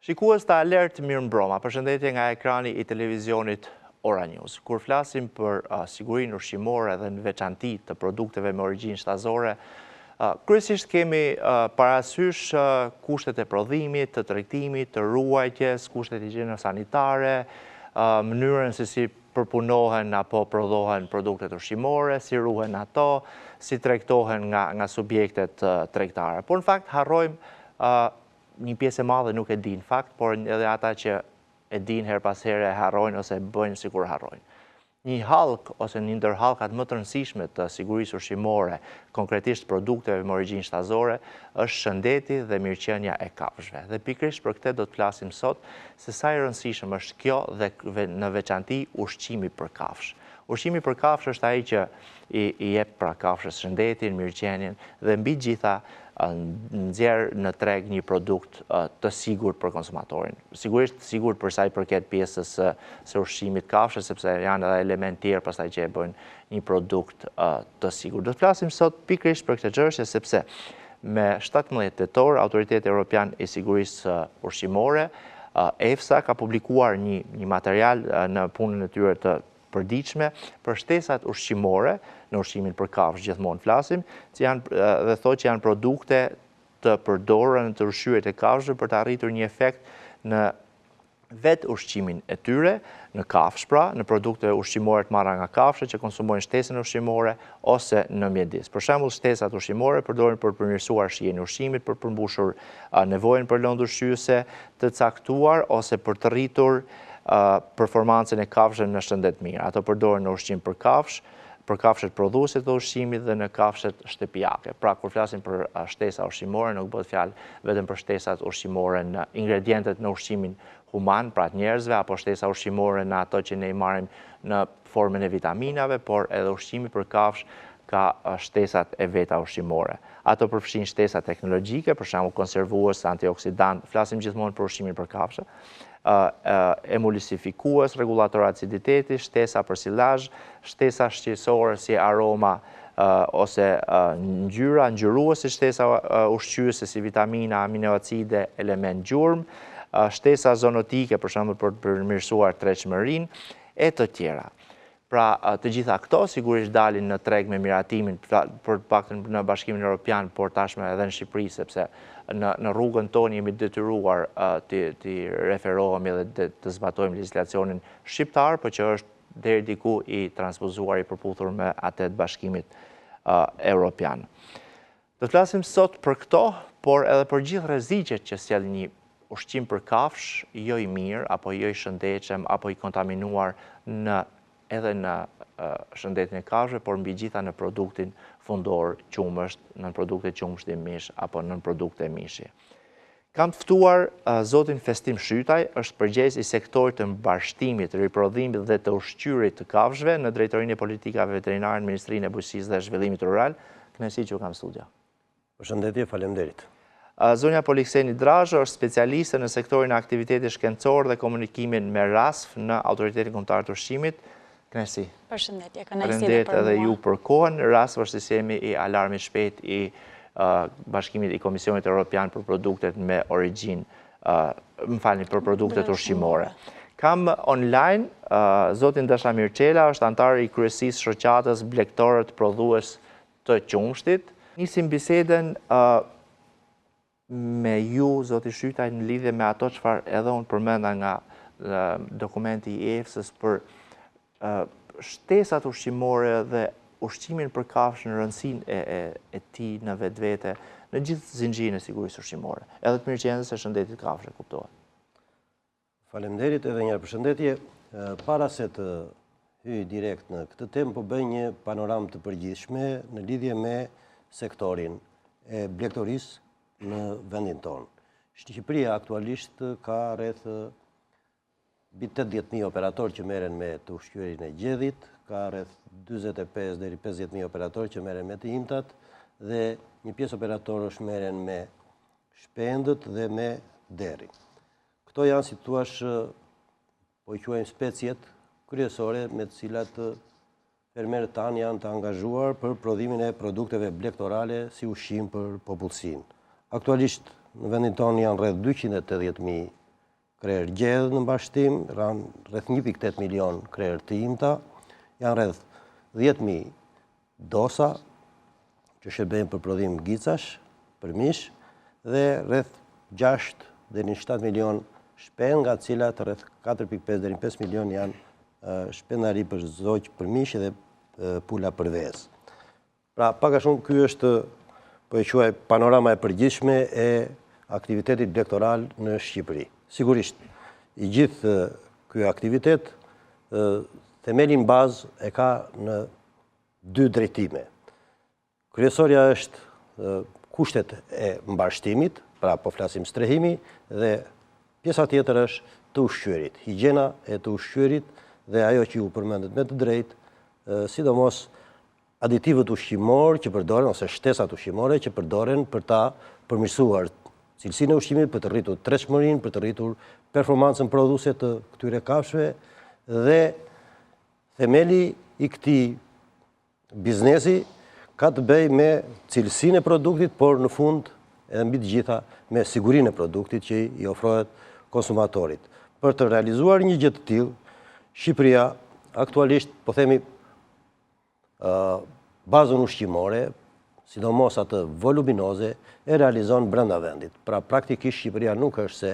Shikues të Alert mirëmbroma, përshëndetje nga ekrani I televizionit Ora News. Kur flasim për sigurinë ushqimore dhe në veçanti të produkteve me origjinë shtazore, kryesisht kemi parasysh kushtet e prodhimit, të tregtimit, të ruajtjes, kushtet higjienore sanitare, mënyrën se si përpunohen apo prodhohen produktet ushqimore, si ruhen ato, si tregtohen nga subjektet tregtare. Por në fakt harrojmë një pjesë e madhe nuk e din fakt, por edhe ata që e din her pas here e harrojnë ose bëjnë sikur harrojnë. Një hallk ose një ndër hallkat më të rëndësishme të sigurisë ushqimore, konkretisht produkteve me origjinë shtazore, është shëndeti dhe mirëqenia e kafshëve. Dhe pikërisht për këtë do të flasim sot se sa I rëndësishëm është kjo dhe në veçanti ushqimi për kafshë. Ushqimi për kafshë është ai që I jep pra kafshës shëndetin, mirëqenien dhe mbi gjitha nxjerr në treg një produkt të sigurt për konsumatorin. Sigurisht sigurt për sa I përket pjesës së ushqimit kafshës, sepse janë edhe elementë tjerë pastaj që e bëjnë një produkt të sigurt. Do të flasim sot pikërisht për këtë çështje sepse me 17 tetor, Autoriteti Evropian I Sigurisë Ushqimore, EFSA ka publikuar një material në punën e tyre të përditshme për shtesat ushqimore, në ushqimin për kafshë gjithmonë flasim, dhe thotë që janë produkte të përdorura në të ushqyerjet e kafshëve për të arritur një efekt në vetë ushqimin e tyre, në kafshë pra, në produkte ushqimore të marra nga kafshët që konsumojnë shtesën ushqimore ose në mjedis. Për shembull, shtesat ushqimore përdoren për përmirësuar shijen e ushqimit, për përmbushur nevojën për lëndë ushqyese të caktuar ose për të rritur performancën e kafshëve në shëndet mirë. Ato përdoren në ushqim për kafshët prodhuese të ushqimit dhe në kafshët shtëpiake. Pra, kur flasim për shtesa ushqimore, nuk bëhet fjalë vetëm për shtesat ushqimore në ingredientet në ushqimin human, pra të njerëzve, apo shtesa ushqimore në ato që ne I marrim në formën e vitaminave, por edhe ushqimi për kafshë ka shtesat e veta ushqimore. Ato përfshin shtesa teknologjike, për shembull konservues, antioksidant, flasim gjithmonë për ushqimin për kafshë, emulsifikues, regulator aciditeti, shtesa për silazh, shtesa shqetësore si aroma ose ngjyra, ngjyrues si shtesa ushqyese si vitamina, aminoacide, element gjurmë, shtesa zonotike për shembull për të përmirësuar tretshmërinë e të tjera. Pra, të gjitha këto sigurisht dalin në treg me miratimin për të paktën në Bashkimin Evropian, por tashmë edhe në Shqipëri, sepse në rrugën tonë jemi detyruar të referohemi dhe të zbatojmë legjislacionin shqiptar, por që është deri diku I transpozuar I përputhur me atë të Bashkimit Evropian. Do të flasim sot për këto, por edhe për gjithë rreziqet që sjell një ushqim për kafshë jo I mirë, apo jo I shëndetshëm, apo I kontaminuar edhe në shëndetin e kafshëve, por mbi gjitha në produktin fundor qumësht, në produkte qumësht I mish, apo në produkte mishi. Kam të ftuar zotin Festim Shytaj, është përgjegjës I sektorit të mbashtimit, riprodhimit dhe të ushqyerit të kafshëve në Drejtorinë e Politikave Veterinare në Ministrinë e Bujqësisë dhe Zhvillimit Rural. Kënaqësi që u kam studio. Përshëndetje, faleminderit. Zonja Polikseni Drazho është specialiste në sektorin e aktivitetit shkencor dhe komunikimin me RASF në Autoritetin Kombëtar të Ushqimit. Kënaqësi. Përshëndetje, kënaqësi Faleminderit edhe ju për kohën. RASF është sistemi I alarmit shpejt I Bashkimit I Komisionit Evropian për produktet me origjinë, për produktet ushqimore. Kam online zotin Dasha Mirçela, është antar I kryesisë shoqatës blegtorët prodhues të qumshtit. Nisim bisedën me ju, zoti Shytaj, në lidhje me ato çfarë edhe unë përmenda nga dokumenti I EFSA-s për shtesat ushqimore dhe ushqimin për kafshë në rëndësinë e tij në vetvete, në gjithë zinxhirin e sigurisë ushqimore, edhe të mirëqenies së shëndetit të kafshëve, kuptohet. Faleminderit edhe një herë, përshëndetje. Para se të hyj direkt në këtë temë, po bëj një panoramë të përgjithshme në lidhje me sektorin e blegtorisë në vendin tonë. Shqipëria aktualisht ka rreth 80.000 operatorë që merren me të ushqyerin e gjedhit, ka rreth 45 deri 50.000 operatorë që merren me të imtat dhe një pjesë operatorësh merren me shpendët dhe me derrin. Këto janë, si thua, po I quajmë speciet kryesore me të cilat fermerët tanë janë të angazhuar për prodhimin e produkteve blegtorale si ushqim për popullsinë. Aktualisht në vendin tonë janë rreth 280.000 krerë gjedhë në mbashtim, rreth 1.8 milion krerë të imta, janë rreth 10.000 dosa që shërbejnë për prodhim gicash, për mish, dhe rreth 6 deri në 7 milion shpend, nga cilat rreth 4.5 deri në 5 milion janë shpendari për zogjë, për mish dhe pula për vezë. Pra, pak a shumë ky është, po e quaj, panorama e përgjithshme e aktivitetit lektoral në Shqipëri. Sigurisht, i gjithë ky aktivitet, themelin bazë e ka në 2 drejtime. Kryesorja është kushtet e mbashtimit, pra po flasim strehimi, dhe pjesa tjetër është të ushqyerit, higjiena e të ushqyerit dhe ajo që ju përmendet me të drejtë, sidomos aditivët ushqimor që përdoren, ose shtesat ushqimore që përdoren për ta përmirësuar cilësinë e ushqimit, për të rritur tretshmërinë, për të rritur performancën prodhuese të këtyre kafshëve, dhe themeli i këtij biznesi ka të bëjë me cilësinë e produktit, por në fund edhe mbi të gjitha me sigurinë e produktit që i ofrohet konsumatorit. Për të realizuar një gjë të tillë, Shqipëria aktualisht, po themi, bazën ushqimore, sidomos atë voluminoze, e realizon brenda vendit. Pra, praktikisht Shqipëria nuk është se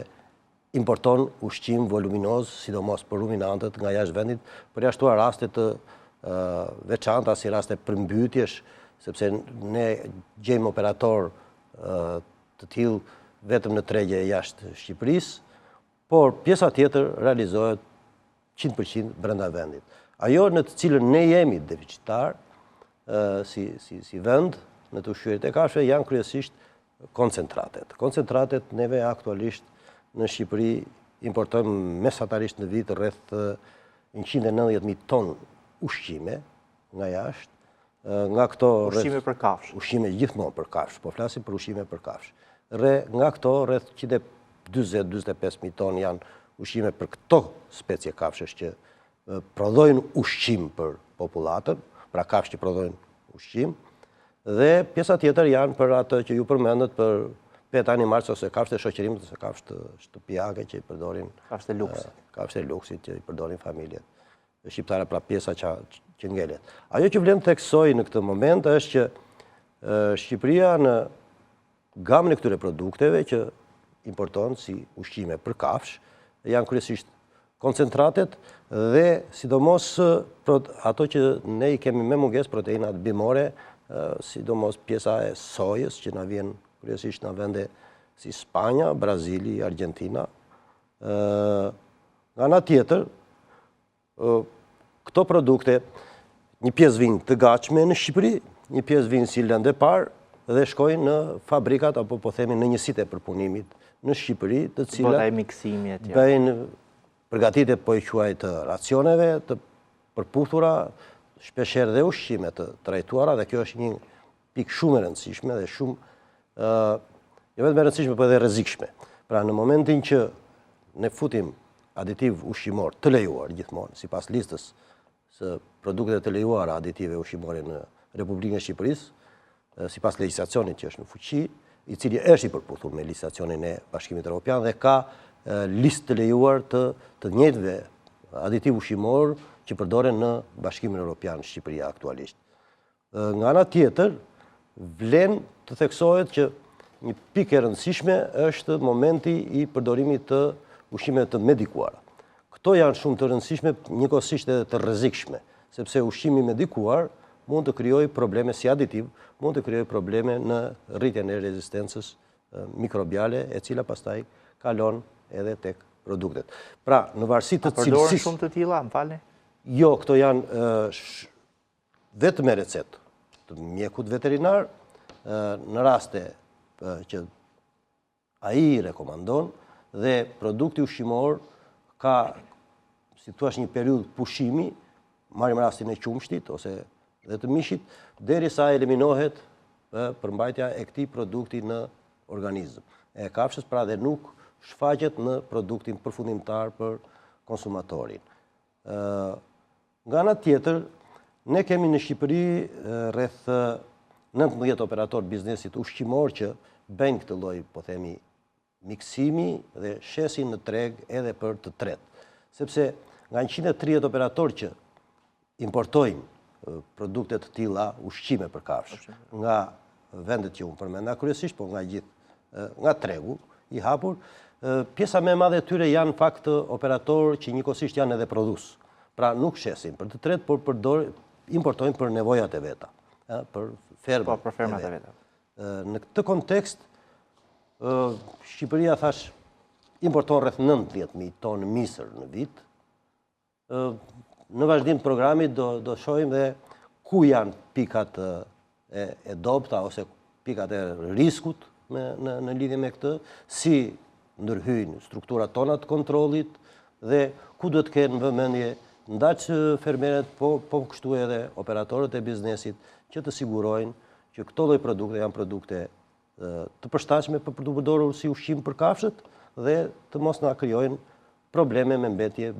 importon ushqim voluminoz, sidomos për ruminantët nga jashtë vendit, përjashtuar raste të veçanta, si raste përmbytjesh, sepse ne gjejmë operator të tillë vetëm në tregje jashtë Shqipërisë, por pjesa tjetër realizohet 100% brenda vendit. Ajo në të cilën ne jemi deficitar si vend në të ushqyerit e kafshëve janë kryesisht koncentratet. Koncentratet neve aktualisht në Shqipëri importojmë mesatarisht në vit rreth 190.000 ton ushqime nga jashtë. Nga këto ushqime për kafshë. Ushqime gjithmonë për kafshë, po flasim për ushqime për kafshë. Nga këto rreth 140-45.000 ton janë ushqime për këto specie kafshësh që prodhojnë ushqim për popullatën, pra kafshë që prodhojnë ushqim, dhe pjesa tjetër janë për atë që ju përmendët për pet animals ose kafshët e shoqërimit ose kafshët shtëpiake që i përdorin kafshët e luksit. Kafshët e luksit që i përdorin familjet shqiptare, pra pjesa që ngelet. Ajo që vlen të theksoj në këtë moment është që Shqipëria në gamën e këtyre produkteve që importon si ushqime për kafshë janë kryesisht koncentratet dhe sidomos ato që ne i kemi me mungesë proteinat bimore, sidomos pjesa e sojës që na vjen kryesisht në vende si Spanja, Brazili, Argentina. Nga ana tjetër, këto produkte, një pjesë vinë të gatshme në Shqipëri, një pjesë vinë si lëndë e parë dhe shkojnë në fabrikat apo po themi në njësitë e përpunimit në Shqipëri, të cilat bëjnë përgatitje po i quaj të racioneve, të përputhura, shpeshherë dhe ushqime të trajtuara, dhe kjo është një pikë shumë e rëndësishme dhe shumë jo vetëm e rëndësishme, por edhe rrezikshme. Pra në momentin që ne futim aditiv ushqimor të lejuar gjithmonë, sipas listës së produkteve të lejuara aditive ushqimore në Republikën e Shqipërisë, sipas legjislacionit që është në fuqi, i cili është i përputhur me legjislacionin e Bashkimit Evropian dhe ka listë të lejuar të njëjtëve aditiv ushqimor që përdoren në Bashkimin Evropian Shqipëria aktualisht. Nga ana tjetër, vlen të theksohet që një pikë e rëndësishme është momenti i përdorimit të ushqimeve të medikuara. Këto janë shumë të rëndësishme, njëkohësisht edhe të rrezikshme, sepse ushqimi medikuar mund të krijojë probleme si aditiv, mund të krijojë probleme në rritjen e rezistencës mikrobiale, e cila pastaj kalon edhe tek produktet. Pra, në varësi të cilësisë... A përdoren shumë të tilla, më falni? Jo, këto janë vetëm me recetë të mjekut veterinar, në raste që ai i rekomandon, dhe produkti ushqimor ka, si thua, një periudhë pushimi, marrim rastin e qumshtit ose dhe të mishit, derisa eliminohet përmbajtja e këtij produkti në organizëm e kafshës, pra dhe nuk shfaqet në produktin përfundimtar për konsumatorin. Nga ana tjetër, ne kemi në Shqipëri rreth 19 operator biznesit ushqimor që bëjnë këtë lloj, po themi, miksimi dhe shesin në treg edhe për të tretë. Sepse nga 130 operatorë që importojnë produkte të tilla, ushqime për kafshë, nga vendet që unë përmenda kryesisht, po nga gjithë, nga tregu i hapur, pjesa më e madhe e tyre janë fakt operatorë që njëkohësisht janë edhe prodhues. Pra nuk shesin për të tretë, por importojnë për nevojat e veta, për fermat e veta. Në këtë kontekst, Shqipëria, thash, importon rreth 90.000 tonë misër në vit. Në vazhdim të programit do shohim dhe ku janë pikat e dobta ose pikat e riskut në lidhje me këtë, si ndërhyjnë strukturat tona të kontrollit dhe ku duhet të kenë vëmendje ndaq fermerët, po kështu edhe operatorët e biznesit që të sigurojnë që këto lloj produkte janë produkte të përshtatshme për të përdorur si ushqim për kafshët dhe të mos na krijojnë probleme me mbetje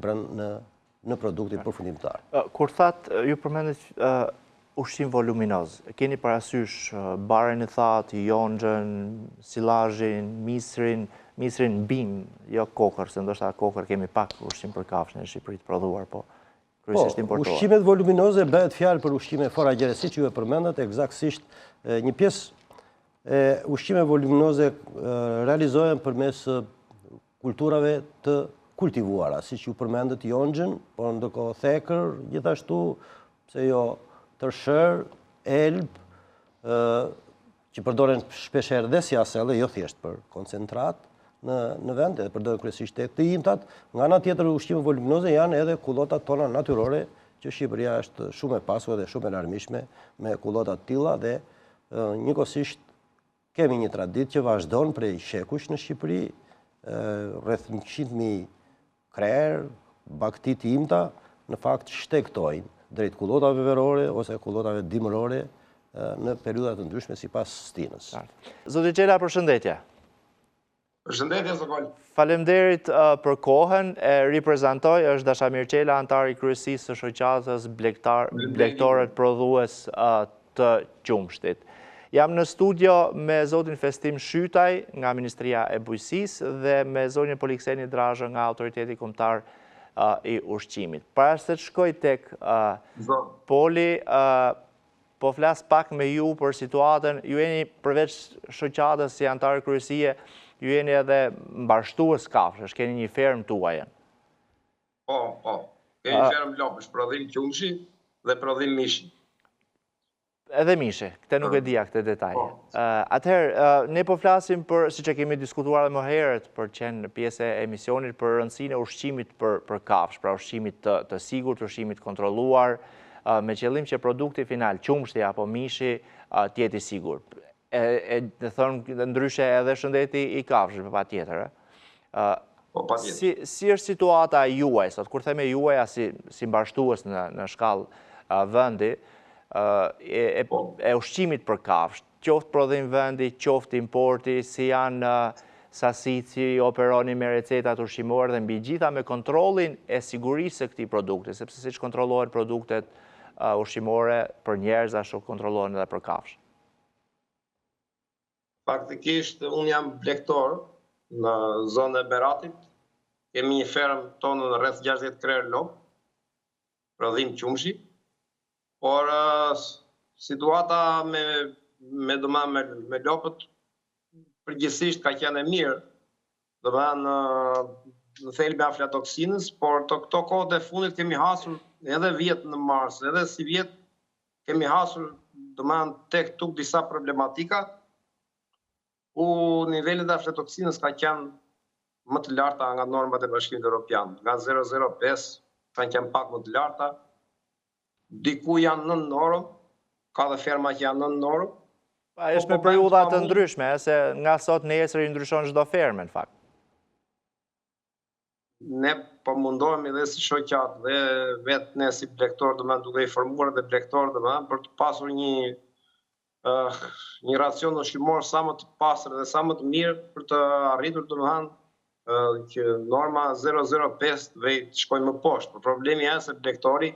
në produktin përfundimtar. Kur thatë, ju përmendet ushqim voluminoz, keni parasysh barën e thatë, jonxhën, silazhin, misrin bim, jo kokër, se ndoshta kokër kemi pak ushqim për kafshën në Shqipëri të prodhuar, po kryesisht importuar. Ushqimet voluminoze bëhet fjalë për ushqime foragjere, që ju e përmendat, eksaktësisht një pjesë e ushqime voluminoze realizohen përmes kulturave të kultivuara, siç ju përmendet jonxhën, por ndërkohë thekër, gjithashtu, pse jo tërshër, elb, që përdoren shpeshherë dhe si aselle, jo thjesht për koncentrat në vend, edhe përdoren kryesisht tek të imtat. Nga ana tjetër, ushqime voluminoze janë edhe kullotat tona natyrore, që Shqipëria është shumë e pasur dhe shumë e larmishme me kullota të tilla dhe njëkohësisht kemi një traditë që vazhdon prej shekush në Shqipëri, rreth 100.000 krerë, bakti të imta, në fakt shtektojnë drejt kullotave verore ose kullotave dimërore në periudha të ndryshme sipas stinës. Zoti Xhela, përshëndetje. Përshëndetje, Zokol. Faleminderit për kohën. E riprezentoj, është Dashamir Xhela, antar i kryesisë së shoqatës blegtorët prodhues të qumshtit. Jam në studio me zotin Festim Shytaj nga Ministria e Bujqësisë dhe me zonjën Polikseni Drazhë nga Autoriteti Kombëtar i Ushqimit. Para se të shkoj tek Poli, po flas pak me ju për situatën. Ju jeni përveç shoqatës si antar kryesie, ju jeni edhe mbarshtues kafshësh, keni një fermë tuajën. Po. Keni një fermë lopësh, prodhim qumshi dhe prodhim mishi. Edhe mishi, këte nuk e dija këtë detaj. Atëherë, ne po flasim për, si që kemi diskutuar dhe më herët, për qenë pjesë e emisionit për rëndësinë e ushqimit për kafsh, pra ushqimit të sigurt, ushqimit kontrolluar, me qëllim që produkti final, qumshti apo mishi, tjeti sigur. Dhe thënë ndryshe edhe shëndeti i kafshëve, pa tjetër. Si është situata juaj, sot, kur theme juaja si mbarshtues në shkallë vëndi, e ushqimit për kafsh, qoftë prodhim vendi, qoftë importi, si janë sasit, si operoni me recetat ushqimore dhe mbi gjitha me kontrollin e sigurisë së këtij produkti, sepse siç kontrollohen produktet ushqimore për njerëz, ashtu kontrollohen edhe për kafsh. Faktikisht, unë jam blegtor në zonën e Beratit. Kemi një fermë tonë në rreth 60 krerë lopë, prodhim qumshi. Por situata me lopët përgjithsisht ka qenë e mirë, në thelbi aflatoksinës, por të këto kohët e fundit kemi hasur edhe vjet në mars, edhe si vjet kemi hasur tek tuk disa problematika, ku nivelet e aflatoksinës ka qenë më të larta nga normat e Bashkimit Evropian, nga 0,05 kanë qenë pak më të larta. Diku janë 9 normë, ka dhe ferma që janë 9 normë. Është me periudha të ndryshme, se nga sot nesër i ndryshon çdo fermë, në fakt. Ne po mundohemi dhe si shoqat dhe vetë ne si blegtor, duke i formuar dhe blegtor, për të pasur një racion ushqimor sa më të pastër dhe sa më të mirë për të arritur që norma 0,05 të shkojnë më poshtë. Por problemi është se blegtori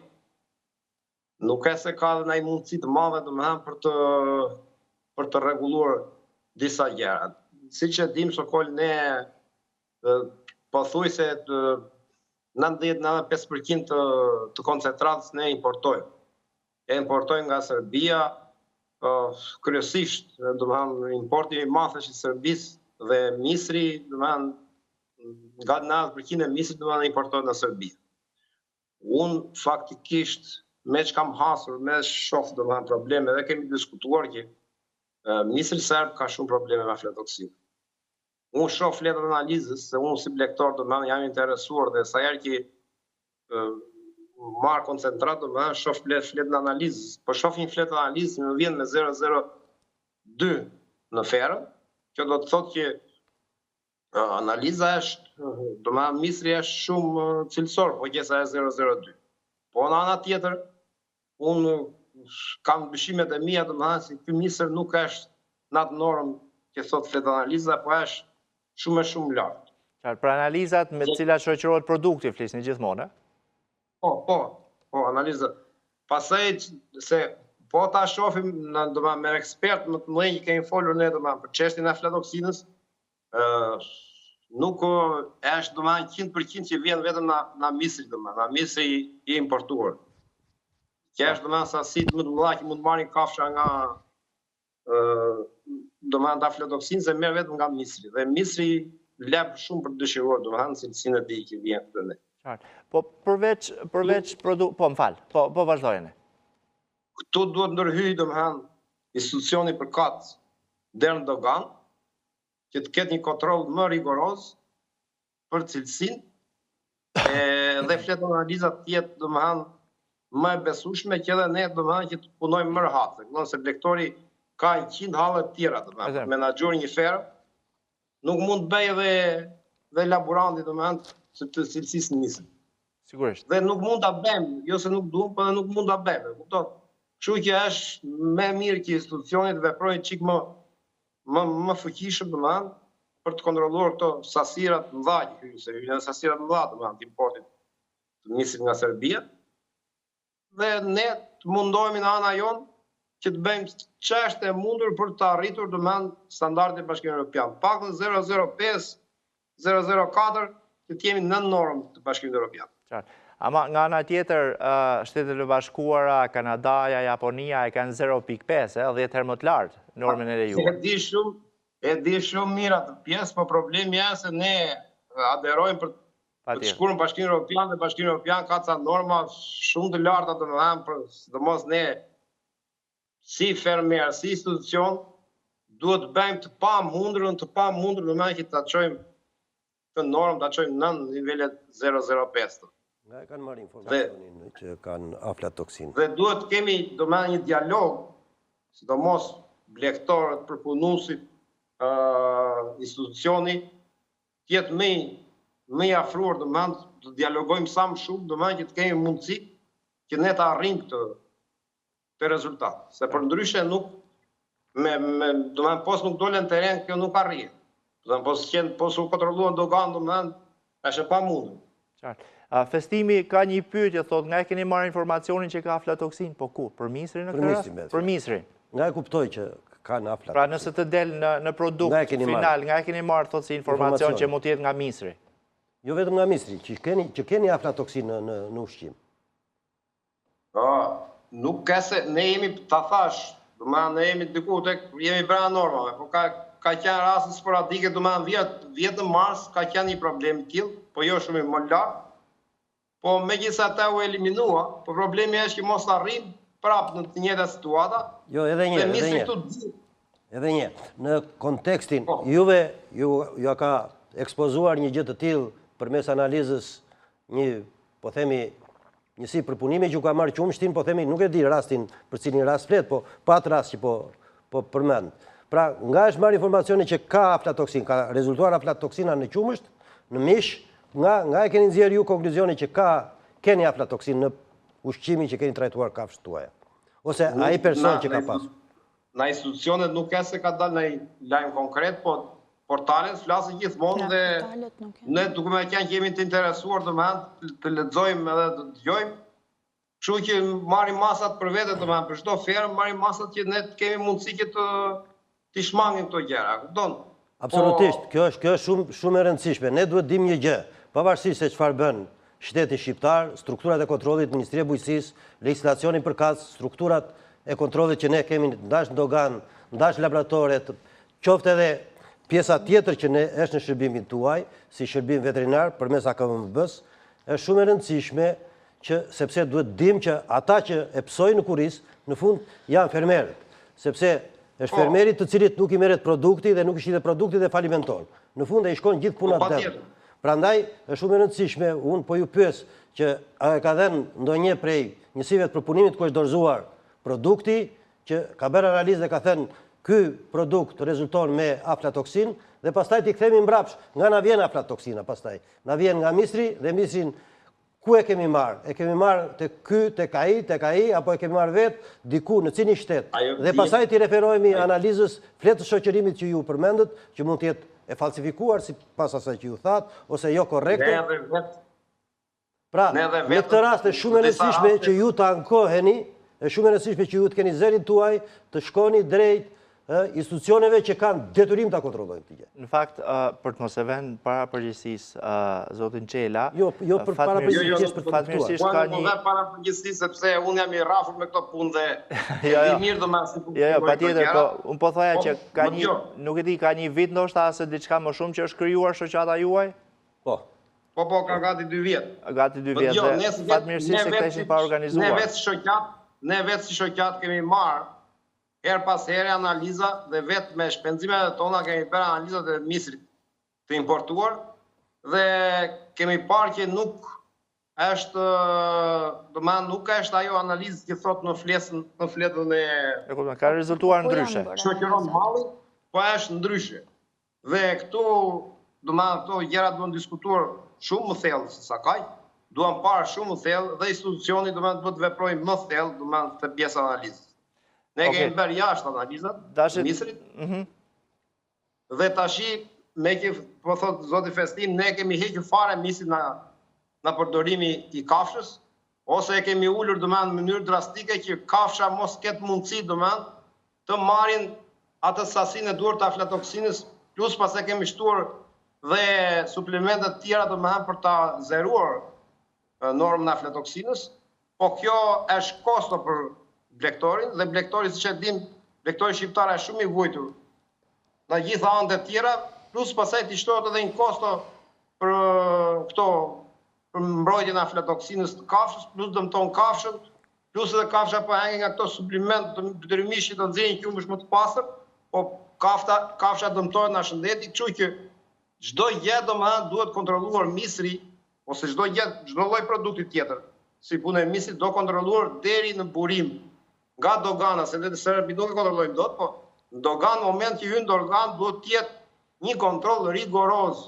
nuk e se ka dhe ndaj mundësi të madhe për të rregulluar disa gjëra. si që dim Sokol, ne pothuajse 90-95% të koncentratës ne importojmë. E importojmë nga Serbia, kryesisht, importi i madh është i Serbisë dhe misri, nga 90% e misrit importohet nga Serbia. Unë faktikisht me që kam hasur, me shoh probleme, dhe kemi diskutuar që misri serb ka shumë probleme me aflatoksinë. Unë shoh fletët analizës, se unë si blektor jam interesuar dhe sa herë që marë koncentrat, shoh fletën analizës. Po shoh një fletë analizës më vjen me 0,02 në ferë, që do të thotë që analiza është, misri është shumë cilësor, po qesa është 0,02. Po në ana tjetër, unë kam dyshimet e mia si ky misër nuk është në atë normë që thotë fletë analiza, po është shumë e shumë lartë. Pra analizat me cilat shoqërohet produkti, flisni gjithmonë, Po, analizat. Pastaj se po ta shohim me ekspert më të mëdhenj që kemi folur ne për çështjen e aflatoksinës, nuk është 100% që vjen vetëm nga misri, nga misri i importuar. Që është sasitë më të mëdha që mund të marrin kafsha nga aflatoksinës se merr vetëm nga misri. Dhe misri lep shumë për dëshiruar, cilësinë e tij që vjen këtu ne. Po përveç produkt, po më fal, po vazhdojeni. Këtu duhet ndërhyjë institucioni përkat deri në dogan, që të ketë një kontroll më rigoroz për cilësinë dhe fletë analizat të jetë më e besueshme që edhe ne që të punojmë më rehat. Se blektori ka 100 halle të tjera, menaxhori një ferë, nuk mund të bëj edhe laboranti të cilësisë nisën. Sigurisht. Dhe nuk mund ta bëjmë, jo se nuk duam, por nuk mund ta bëjmë, kupton? Kështu që është më mirë që institucionet veprojnë çik më fuqishëm për të kontrolluar këto sasirat të mëdha, se janë sasirat të mëdha të importit të nisrit nga Serbia. Dhe ne të mundohemi në ana jonë që të bëjmë ç'është e mundur për të arritur standardet e Bashkimit Evropian. Pak në 0,05, 0,04 që të jemi në normë të Bashkimit Evropian. Ama nga ana tjetër, Shtetet e Bashkuara, Kanadaja, Japonia e kanë 0,5, 10 herë më të lartë normën e lejuar. E di shumë mirë atë pjesë, po problemi është se ne aderojmë për të shkuar në Bashkimin Evropian dhe Bashkimi Evropian ka ca norma shumë të larta sidomos ne si fermer, si institucion, duhet të bëjmë të pamundur që ta çojmë të normë, ta çojmë në nivelet 0,05. Nga e kanë marrë informacionin që kanë aflatoksinë. Dhe duhet kemi një dialog, sidomos blektorët, përpunuesit, institucioni, tjetë më i afruar, të dialogojmë sa më shumë, që të kemi mundësi që ne të arrijmë këtë rezultat. Se për ndryshe nuk, pos nuk dole në teren, kjo nuk arrihet. Pos u kontrolluan dogan, është e pamundur. Festimi ka një pyetje, thot, nga e keni marrë informacionin që ka aflatoksinë, po ku? Për misrin në këtë rast? Për misrin. Nga e kuptoj që ka në aflatoksinë. Pra nëse të del në produkt final, nga e keni marrë, thot, si informacion që mund tjetë nga misri? Jo vetëm nga misri, që keni aflatoksinë në ushqim. Nuk kese, ne jemi të thash, ne jemi diku, jemi brenda normave, po ka qenë rastën sporadike, vjetë në mars, ka qenë një problem tillë, po jo shumë më lartë. Po me gjitha ta u eliminua, po problemi është që mos arrim prapë në të njëjta situata. Jo, edhe një. Në kontekstin, juve ju ka ekspozuar një gjë të tillë përmes analizës po themi, njësi përpunimi që u ka marrë qumshtin, po themi, nuk e di rastin për cilin rast flet, po pat rast që po përmend. Pra, nga është marrë informacioni që ka aflatoksin, ka rezultuar aflatoksina në qumësht, në mish, nga e keni nxjerrë ju konkluzionin që keni aflatoksin në ushqimin që keni trajtuar kafshët tuaja? Ose ai person që ka pasur? Na institucionet nuk e se ka dalë në lajm konkret, po portalet flasin gjithmonë dhe ne duke me qenë që jemi të interesuar të lexojmë edhe të dëgjojmë. Kështu që marrim masat për vete për çdo fermë, marrim masat që ne kemi mundësi që të shmangim këto gjëra. Kupton? Absolutisht, kjo është shumë e rëndësishme. Ne duhet dim një gjë, pavarësisht se çfarë bën shteti shqiptar, strukturat e kontrollit, Ministria e Bujqësisë, legjislacioni përkatës, strukturat e kontrollit që ne kemi ndash në dogan, ndash laboratoret, qoftë edhe pjesa tjetër që ne është në shërbimin tuaj, si shërbim veterinar përmes AKMB-s, është shumë e rëndësishme që sepse duhet dim që ata që e psojnë në kuris, në fund janë fermerët, sepse është fermerit të cilit nuk i merret produkti dhe nuk i shitet produkti dhe falimenton. Në fund e i shkon gjithë puna dëm. Prandaj është shumë e rëndësishme, unë po ju pyes që a e ka dhënë ndonjë prej njësive të përpunimit ku është dorëzuar produkti, që ka bërë analizë dhe ka thënë ky produkt rezulton me aflatoksin dhe pastaj t'i kthemi mbrapsht nga na vjen aflatoksina pastaj. Na vjen nga misri dhe misrin ku e kemi marrë? E kemi marrë tek ai, apo e kemi marrë vetë diku në cini shtet. Dhe pastaj t'i referohemi analizës fletës shoqërimit që ju përmendët, që mund t'jetë e falsifikuar si pas asaj që ju thatë, ose jo korrekte. Pra, në këtë rast është shumë e rëndësishme që ju të ankoheni, është shumë e rëndësishme që ju të keni zërin tuaj, të shkoni drejt institucioneve që kanë detyrim të kontrollojnë këtë gjë. Në fakt, për të mos e vënë para përgjegjësisë zotin Çela, jo për para përgjegjësisë për të fatmirësisht ka një para përgjegjësisë sepse unë jam i rrafur me këto punë dhe i mirë domethënë si jo, patjetër, po unë po thoja që ka një, nuk e di, ka një vit ndoshta ose diçka më shumë që është krijuar shoqata juaj? Po. Po, ka gati 2 vjet. Gati 2 vjet. Dhe fatmirësisht se këta ishin pa organizuar. Ne vetë si shoqat kemi marrë her pas here analiza dhe vetë me shpenzimet tona kemi bërë analizat e misrit të importuar dhe kemi parë që nuk është, nuk është ajo analizë që thot në fletën e... Ka rezultuar ndryshe. Shoqëron mallit, po është ndryshe. Dhe këtu, këto gjëra duhen diskutuar shumë më thellë se sa kaq, duhen parë shumë më thellë dhe institucioni duhet të veprojë më thellë të pjesa analizës. Ne kemi bërë jashtë analizat të misrit, dhe tashi, me që, po thotë zoti Festin, ne kemi hequr fare misrit në përdorimi i kafshës, ose e kemi ullur në mënyrë drastike që kafsha mos ketë mundësi të marrin atë sasinë e duhur të aflatoksinës, plus pas e kemi shtuar dhe suplementet tjera për ta zeruar normën e aflatoksinës, po kjo është kosto për blektorin, dhe blektori, si që dim, blektori shqiptar është shumë i vujtur në gjitha anët e tjera, plus pasaj t'i shtohet edhe një kosto për mbrojtjen e aflatoksinës të kafshës, plus dëmton kafshën, plus edhe kafsha po hangin nga këto supliment të dërmishit të nxjerrin qumësh më të pastër, po kafsha dëmtohet në shëndeti, kështu që çdo gjë duhet kontrolluar misri, ose çdo lloj produkti tjetër, si puna e misrit do kontrolluar deri në burim nga dogana, se ne të Serbi nuk e kontrollojmë dot, po në dogan, në moment që hyn dogan, duhet të jetë një kontroll rigoroz,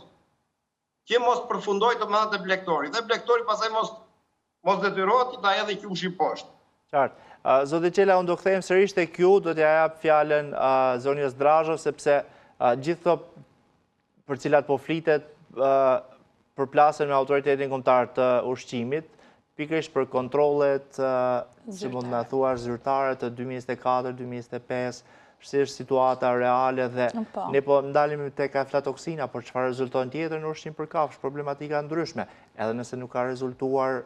që mos përfundoj të mëdha të blektorit. Dhe blektori pastaj mos detyrohet ta hedhë qumshin poshtë. Qartë. Zoti Çela, unë do kthehem sërish tek ju, do t'ja jap fjalën zonjës Drazhov, sepse gjithë për cilat po flitet përplasen me autoritetin kombëtar të ushqimit, pikërisht për kontrollet që mund të thuar zyrtare të 2024-2025, si është situata reale dhe ne po ndalim tek aflatoksina, por çfarë rezulton tjetër në ushqim për kafshë, problematika ndryshme, edhe nëse nuk ka rezultuar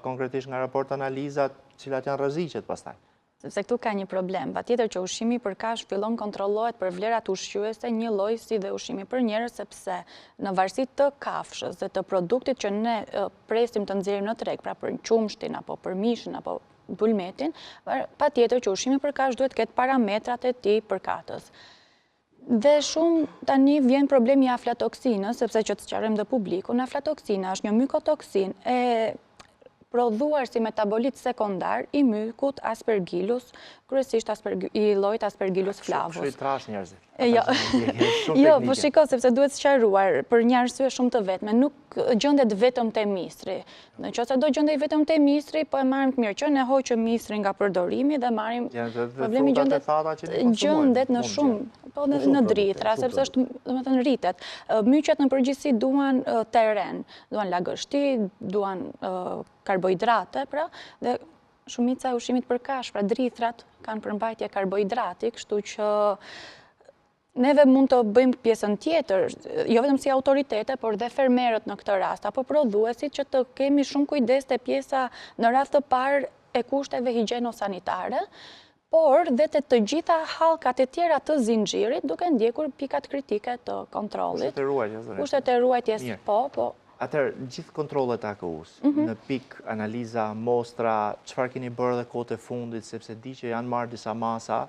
konkretisht nga raport analizat, cilat janë rreziqet pastaj. Sepse këtu ka një problem, patjetër që ushqimi për kafshë fillon kontrollohet për vlerat ushqyese një lloj si dhe ushqimi për njerëz, sepse në varësi të kafshës dhe të produktit që ne presim të nxjerrim në treg, pra për qumshtin apo për mishin apo bulmetin, patjetër që ushqimi për kafshë duhet ketë parametrat e tij përkatës. Dhe shumë tani vjen problemi i aflatoksinës, sepse që të sqarojmë dhe publikun, aflatoksina është një mykotoksinë e prodhuar si metabolit sekundar i mykut Aspergillus, kryesisht i llojit Aspergillus flavus. Shumë trash njerëzit. Jo, po shiko, sepse duhet sqaruar për një arsye shumë të vetme, nuk gjendet vetëm te misri. Nëse do gjendej vetëm te misri, po e marrim të mirë që ne hoqëm misrin nga përdorimi dhe marrim problemi gjendet në shumë, po në drithra, sepse është, domethënë, rritet. Myqet në përgjithësi duan terren, duan lagështi, duan karbohidrate, pra, dhe shumica e ushqimit për kafshë, pra drithrat kanë përmbajtje karbohidrati, kështu që neve mund të bëjmë pjesën tjetër, jo vetëm si autoritete, por dhe fermerët në këtë rast, apo prodhuesit që të kemi shumë kujdes te pjesa në rast të parë e kushteve higjeno-sanitare, por dhe të gjitha hallkat e tjera të zinxhirit, duke ndjekur pikat kritike të kontrollit. Kushtet e ruajtjes, po. Atëherë, gjithë kontrollet AKU-s, në pik, analiza, mostra, çfarë keni bërë dhe kohët e fundit, sepse di që janë marrë disa masa,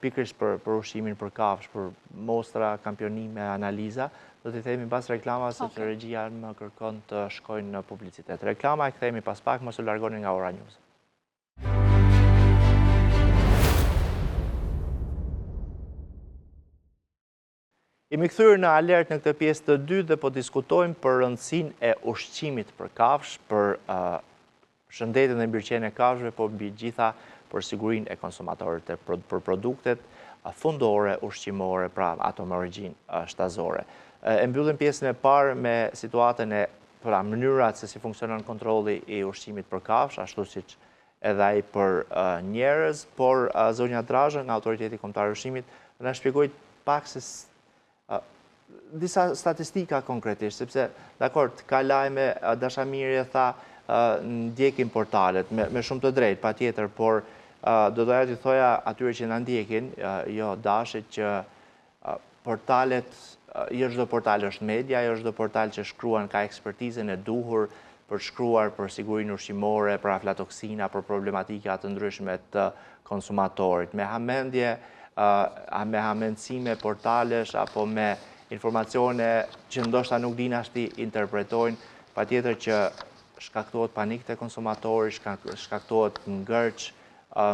pikërisht për ushqimin për kafsh, për mostra, kampionime, analiza, do t'i themi pas reklama, sepse regjia më kërkon të shkojnë në publicitet. Reklama e kthehemi pas pak, mos u largoni nga Ora News. Jemi kthyer në alert në këtë pjesë të dytë dhe po diskutojmë për rëndësinë e ushqimit për kafsh, për shëndetin dhe mbirëqenien e kafshëve, po mbi gjitha për sigurinë e konsumatorët, për produktet fundore, ushqimore, pra ato me origjinë shtazore. E mbyllim pjesën e parë me situatën e mënyrat se si funksionon kontrolli i ushqimit për kafsh, ashtu siç edhe ai për njerëz, por zonja Drazhë nga Autoriteti Kombëtar i Ushqimit na shpjegoi pak se disa statistika konkretisht, sepse dakord, ka lajme, dashamirje tha, ndjekin portalet me shumë të drejtë, patjetër, por do doja t'i thoja atyre që na ndjekin, jo dashit, që portalet, jo çdo portal është media, jo çdo portal që shkruan ka ekspertizën e duhur për shkruar për sigurinë ushqimore, për aflatoksina, për problematika të ndryshme të konsumatorit. Me hamendje, me hamendësime portalesh apo me informacione që ndoshta nuk din as ti interpretojnë, patjetër që shkaktohet panik te konsumatori, shkaktohet ngërç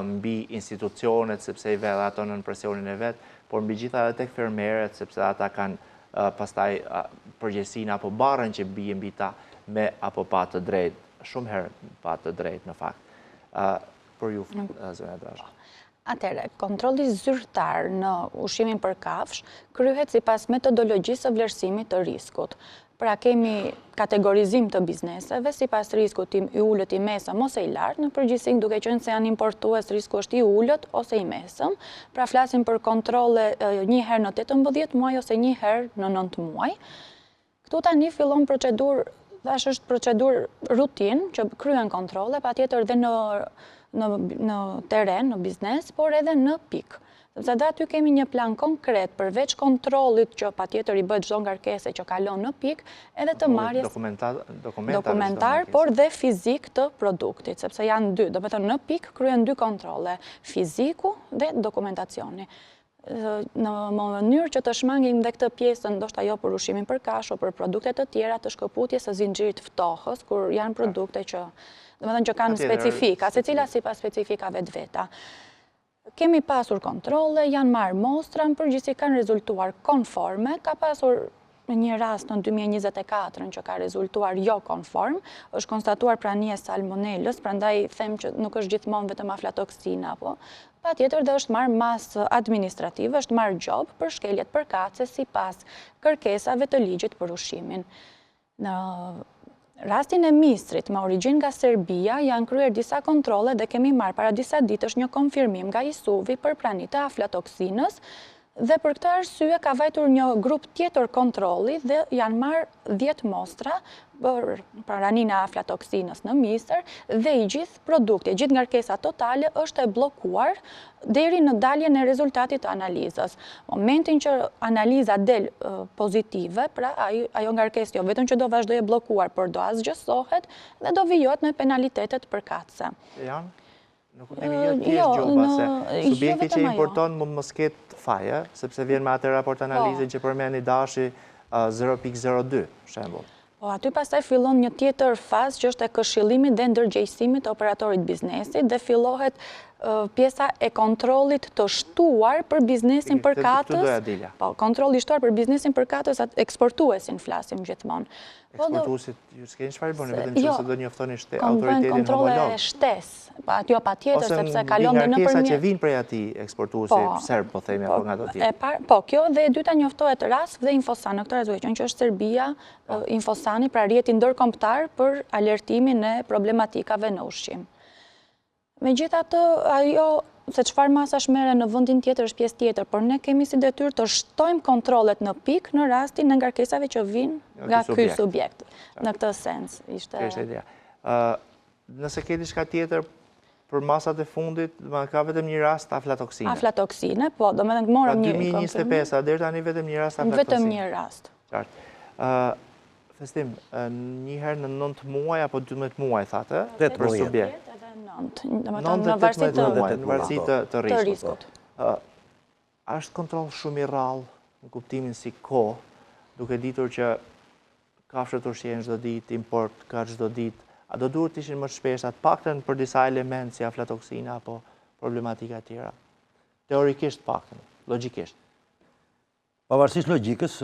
mbi institucionet sepse i vedh ato në presionin e vet, por mbi gjitha edhe tek fermerët sepse ata kanë pastaj përgjegjësinë apo barrën që bie mbi ta me apo pa të drejtë, shumë herë pa të drejtë në fakt. Për ju, zonja Drazhë. Atëherë, kontrolli zyrtar në ushqimin për kafsh kryhet sipas metodologjisë së vlerësimit të riskut. Pra kemi kategorizim të bizneseve sipas riskut i ulët, i mesëm ose i lartë, në përgjithësi duke qenë se janë importues risku është i ulët ose i mesëm. Pra flasim për kontrolle një herë në 18 muaj ose një herë në 9 muaj. Këtu tani fillon procedurë, thash është procedurë rutinë që kryen kontrolle, patjetër dhe në teren, në biznes, por edhe në pikë. Sepse dhe aty kemi një plan konkret përveç kontrollit që patjetër i bëhet çdo ngarkesë që kalon në pikë, edhe të marrjes dokumentar, por dhe fizik të produktit, sepse janë dy, do të thënë në pikë kryen dy kontrolle, fiziku dhe dokumentacioni. Në mënyrë që të shmangim dhe këtë pjesën, ndoshta jo për ushqimin për kafshë, o për produkte të tjera të shkëputjes së zinxhirit ftohës, kur janë produkte që, domethënë që kanë specifika, secila sipas specifikave të veta. Kemi pasur kontrolle, janë marrë mostra, në përgjithësi kanë rezultuar konforme, ka pasur një rast në 2024 që ka rezultuar jo konform, është konstatuar prania e salmonelës, prandaj them që nuk është gjithmonë vetëm aflatoksina, po patjetër dhe është marrë masë administrative, është marrë gjobë për shkeljet përkatëse sipas kërkesave të ligjit për ushqimin. Në rastin e mistrit me origjinë nga Serbia janë kryer disa kontrolle dhe kemi marrë para disa ditësh një konfirmim nga ISUVI për praninë të aflatoksinës, dhe për këtë arsye ka vajtur një grup tjetër kontrolli dhe janë marrë 10 mostra për praninë e aflatoksinës në mistër dhe i gjithë produkti, gjithë ngarkesa totale është e bllokuar deri në daljen e rezultatit të analizës. Momentin që analiza del pozitive, pra ajo ngarkesë jo vetëm që do vazhdojë bllokuar, por do asgjësohet dhe do vijohet në penalitetet përkatëse. Nuk kemi jo thjesht gjoba se subjekti që importon mos ketë faje, sepse vjen me atë raport analizën që përmendi Dashi 0.02, shembull. Po, aty pastaj fillon një tjetër fazë që është e këshillimit dhe ndërgjegjësimit të operatorit biznesit dhe fillohet pjesa e kontrollit të shtuar për biznesin përkatës. Po, kontrolli i shtuar për biznesin përkatës, eksportuesin flasim gjithmonë. Eksportuesit, ju s'keni çfarë bëni, vetëm që se do njoftoni autoritetin homolog. Kontrolle e shtesë, jo patjetër sepse kalon dhe nëpërmjet. Ose ngarkesa që vinë prej atij eksportuesi serb, po themi, apo nga ato tjetër. Po, kjo dhe e dyta njoftohet RASF dhe Infosan, në këtë rast që është Serbia, Infosani, pra rrjeti ndërkombëtar për alertimin e problematikave në ushqim. Megjithatë, ajo se çfarë masash merren në vendin tjetër është pjesë tjetër, por ne kemi si detyrë të shtojmë kontrollet në pikë në rastin e ngarkesave që vijnë nga ky subjekt. Në këtë sens ishte ideja. Nëse ke diçka tjetër për masat e fundit, ka vetëm një rast aflatoksine. Aflatoksine, po, do me të morëm një... 2025, a deri tani vetëm një rast aflatoksine. Vetëm një rast. Qartë. Festim, njëherë në 9 muaj apo 12 muaj, thate? 8 për muaj. subjekt. 9 në varësi të riskut. Është kontrol shumë i rrallë, në kuptimin si kohë, duke ditur që kafshët ushqen çdo ditë, import ka çdo ditë. A do duhet të ishin më shpesht, paktën për disa elementë si aflatoksina apo problematika tjera? Teorikisht paktën, logjikisht. Pavarësisht logjikës,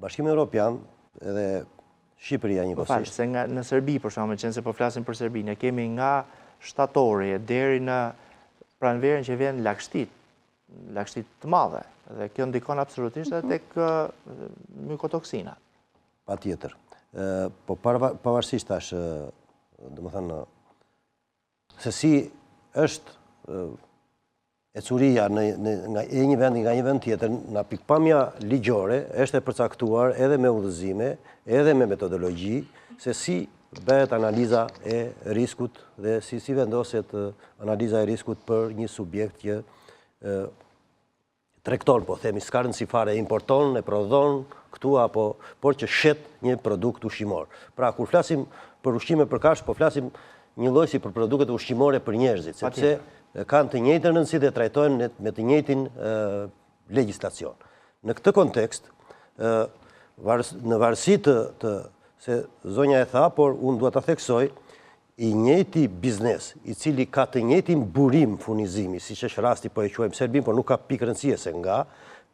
Bashkimi Evropian edhe Shqipëria njëkohësisht. Se në Serbi, për shkakun, qenë se po flasim për Serbi, ne kemi nga shtatori deri në pranverën që vjen lagështit të madhe, dhe kjo ndikon absolutisht edhe tek mykotoksina. Patjetër. Po pavarësisht tash, domethënë, se si është ecuria e një vendi nga një vend tjetër, nga pikpamja ligjore, është e përcaktuar edhe me udhëzime, edhe me metodologji, se si bëhet analiza e riskut dhe si vendoset analiza e riskut për një subjekt që tregton, po themi, s'ka rëndësi fare, importon, e prodhon këtu apo, por që shet një produkt ushqimor. Pra, kur flasim për ushqime për kafshë, po flasim një lloj si për produktet ushqimore për njerëzit, sepse kanë të njëjtën rëndësi dhe trajtojnë me të njëjtin legjislacion. Në këtë kontekst, në varësi të se zonja e tha, por unë dua ta theksoj, i njëjti biznes, i cili ka të njëjtin burim furnizimi, siç është rasti po e quajmë Serbin, por nuk ka pikë rëndësie se nga,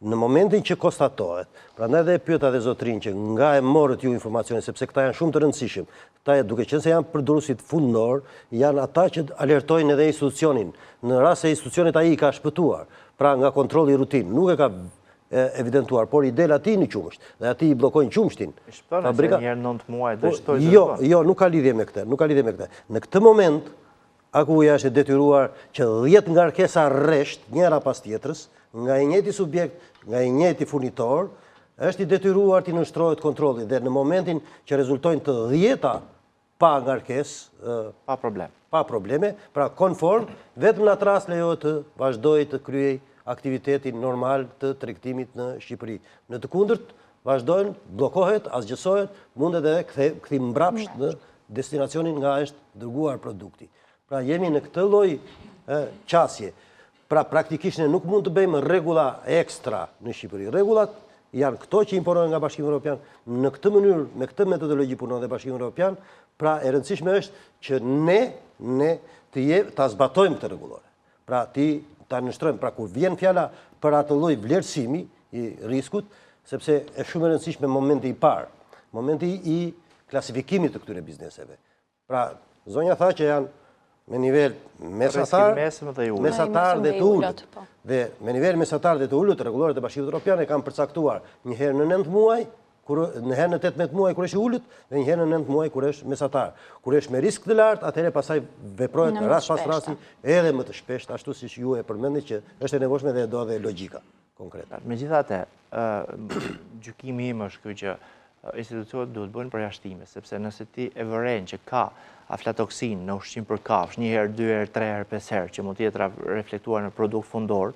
në momentin që konstatohet, prandaj dhe e pyeta dhe zotrin që nga e morët ju informacione, sepse këta janë shumë të rëndësishëm, këta duke qenë se janë përdoruesit fundor, janë ata që alertojnë edhe institucionin, në rast se institucionet ai i ka shpëtuar, pra nga kontrolli rutin, nuk e ka evidentuar, por i del ati në qumësht, dhe ati i blokojnë qumështin. Shpërnë se njerë 9 muaj dhe shtoj Jo, nuk ka lidhje me këtë, Në këtë moment, Akuja është detyruar që 10 ngarkesa rresht, njëra pas tjetrës, nga i njëjti subjekt, nga i njëjti furnitor, është i detyruar të nënshtrohet kontrolli dhe në momentin që rezultojnë të 10 pa ngarkesë, pa probleme, pra konform, vetëm në atë rast lejohet të vazhdojë të kryej aktivitetin normal të tregtimit në Shqipëri. Në të kundërt, vazhdojnë, bllokohet, asgjësohet, mundet edhe kthim mbrapsht në destinacionin nga është dërguar produkti. Pra jemi në këtë lloj qasje. Pra praktikisht ne nuk mund të bëjmë rregulla ekstra në Shqipëri. Rregullat janë këto që imponohen nga Bashkimi Evropian, në këtë mënyrë, me këtë metodologji punon dhe Bashkimi Evropian, pra e rëndësishme është që ne ta zbatojmë këtë rregullore. Pra ta nënshtrojmë, pra kur vjen fjala për atë lloj vlerësimi i riskut, sepse është shumë e rëndësishme momenti i parë, momenti i klasifikimit të këtyre bizneseve. Pra, zonja tha që janë me nivel mesatar dhe të ullët. Dhe me nivel mesatar dhe të ullët, rregulloret e Bashkimit Evropian e kanë përcaktuar një herë në 9 muaj, në herë në 18 muaj kur është i ullët, dhe një herë në 9 muaj kur është mesatar. Kur është me risk të lartë, atëherë pastaj veprohet rast pas rasti edhe më të shpesht, ashtu siç ju e përmendni që është e nevojshme dhe do dhe logjika konkrete. Megjithatë, gjykimi im është ky që institucionet duhet bëjnë përjashtime, sepse nëse ti e vëren që ka aflatoksin në ushqim për kafsh, 1 herë, 2 herë, 3 herë, 5 herë, që mund të jetë reflektuar në produkt fundor,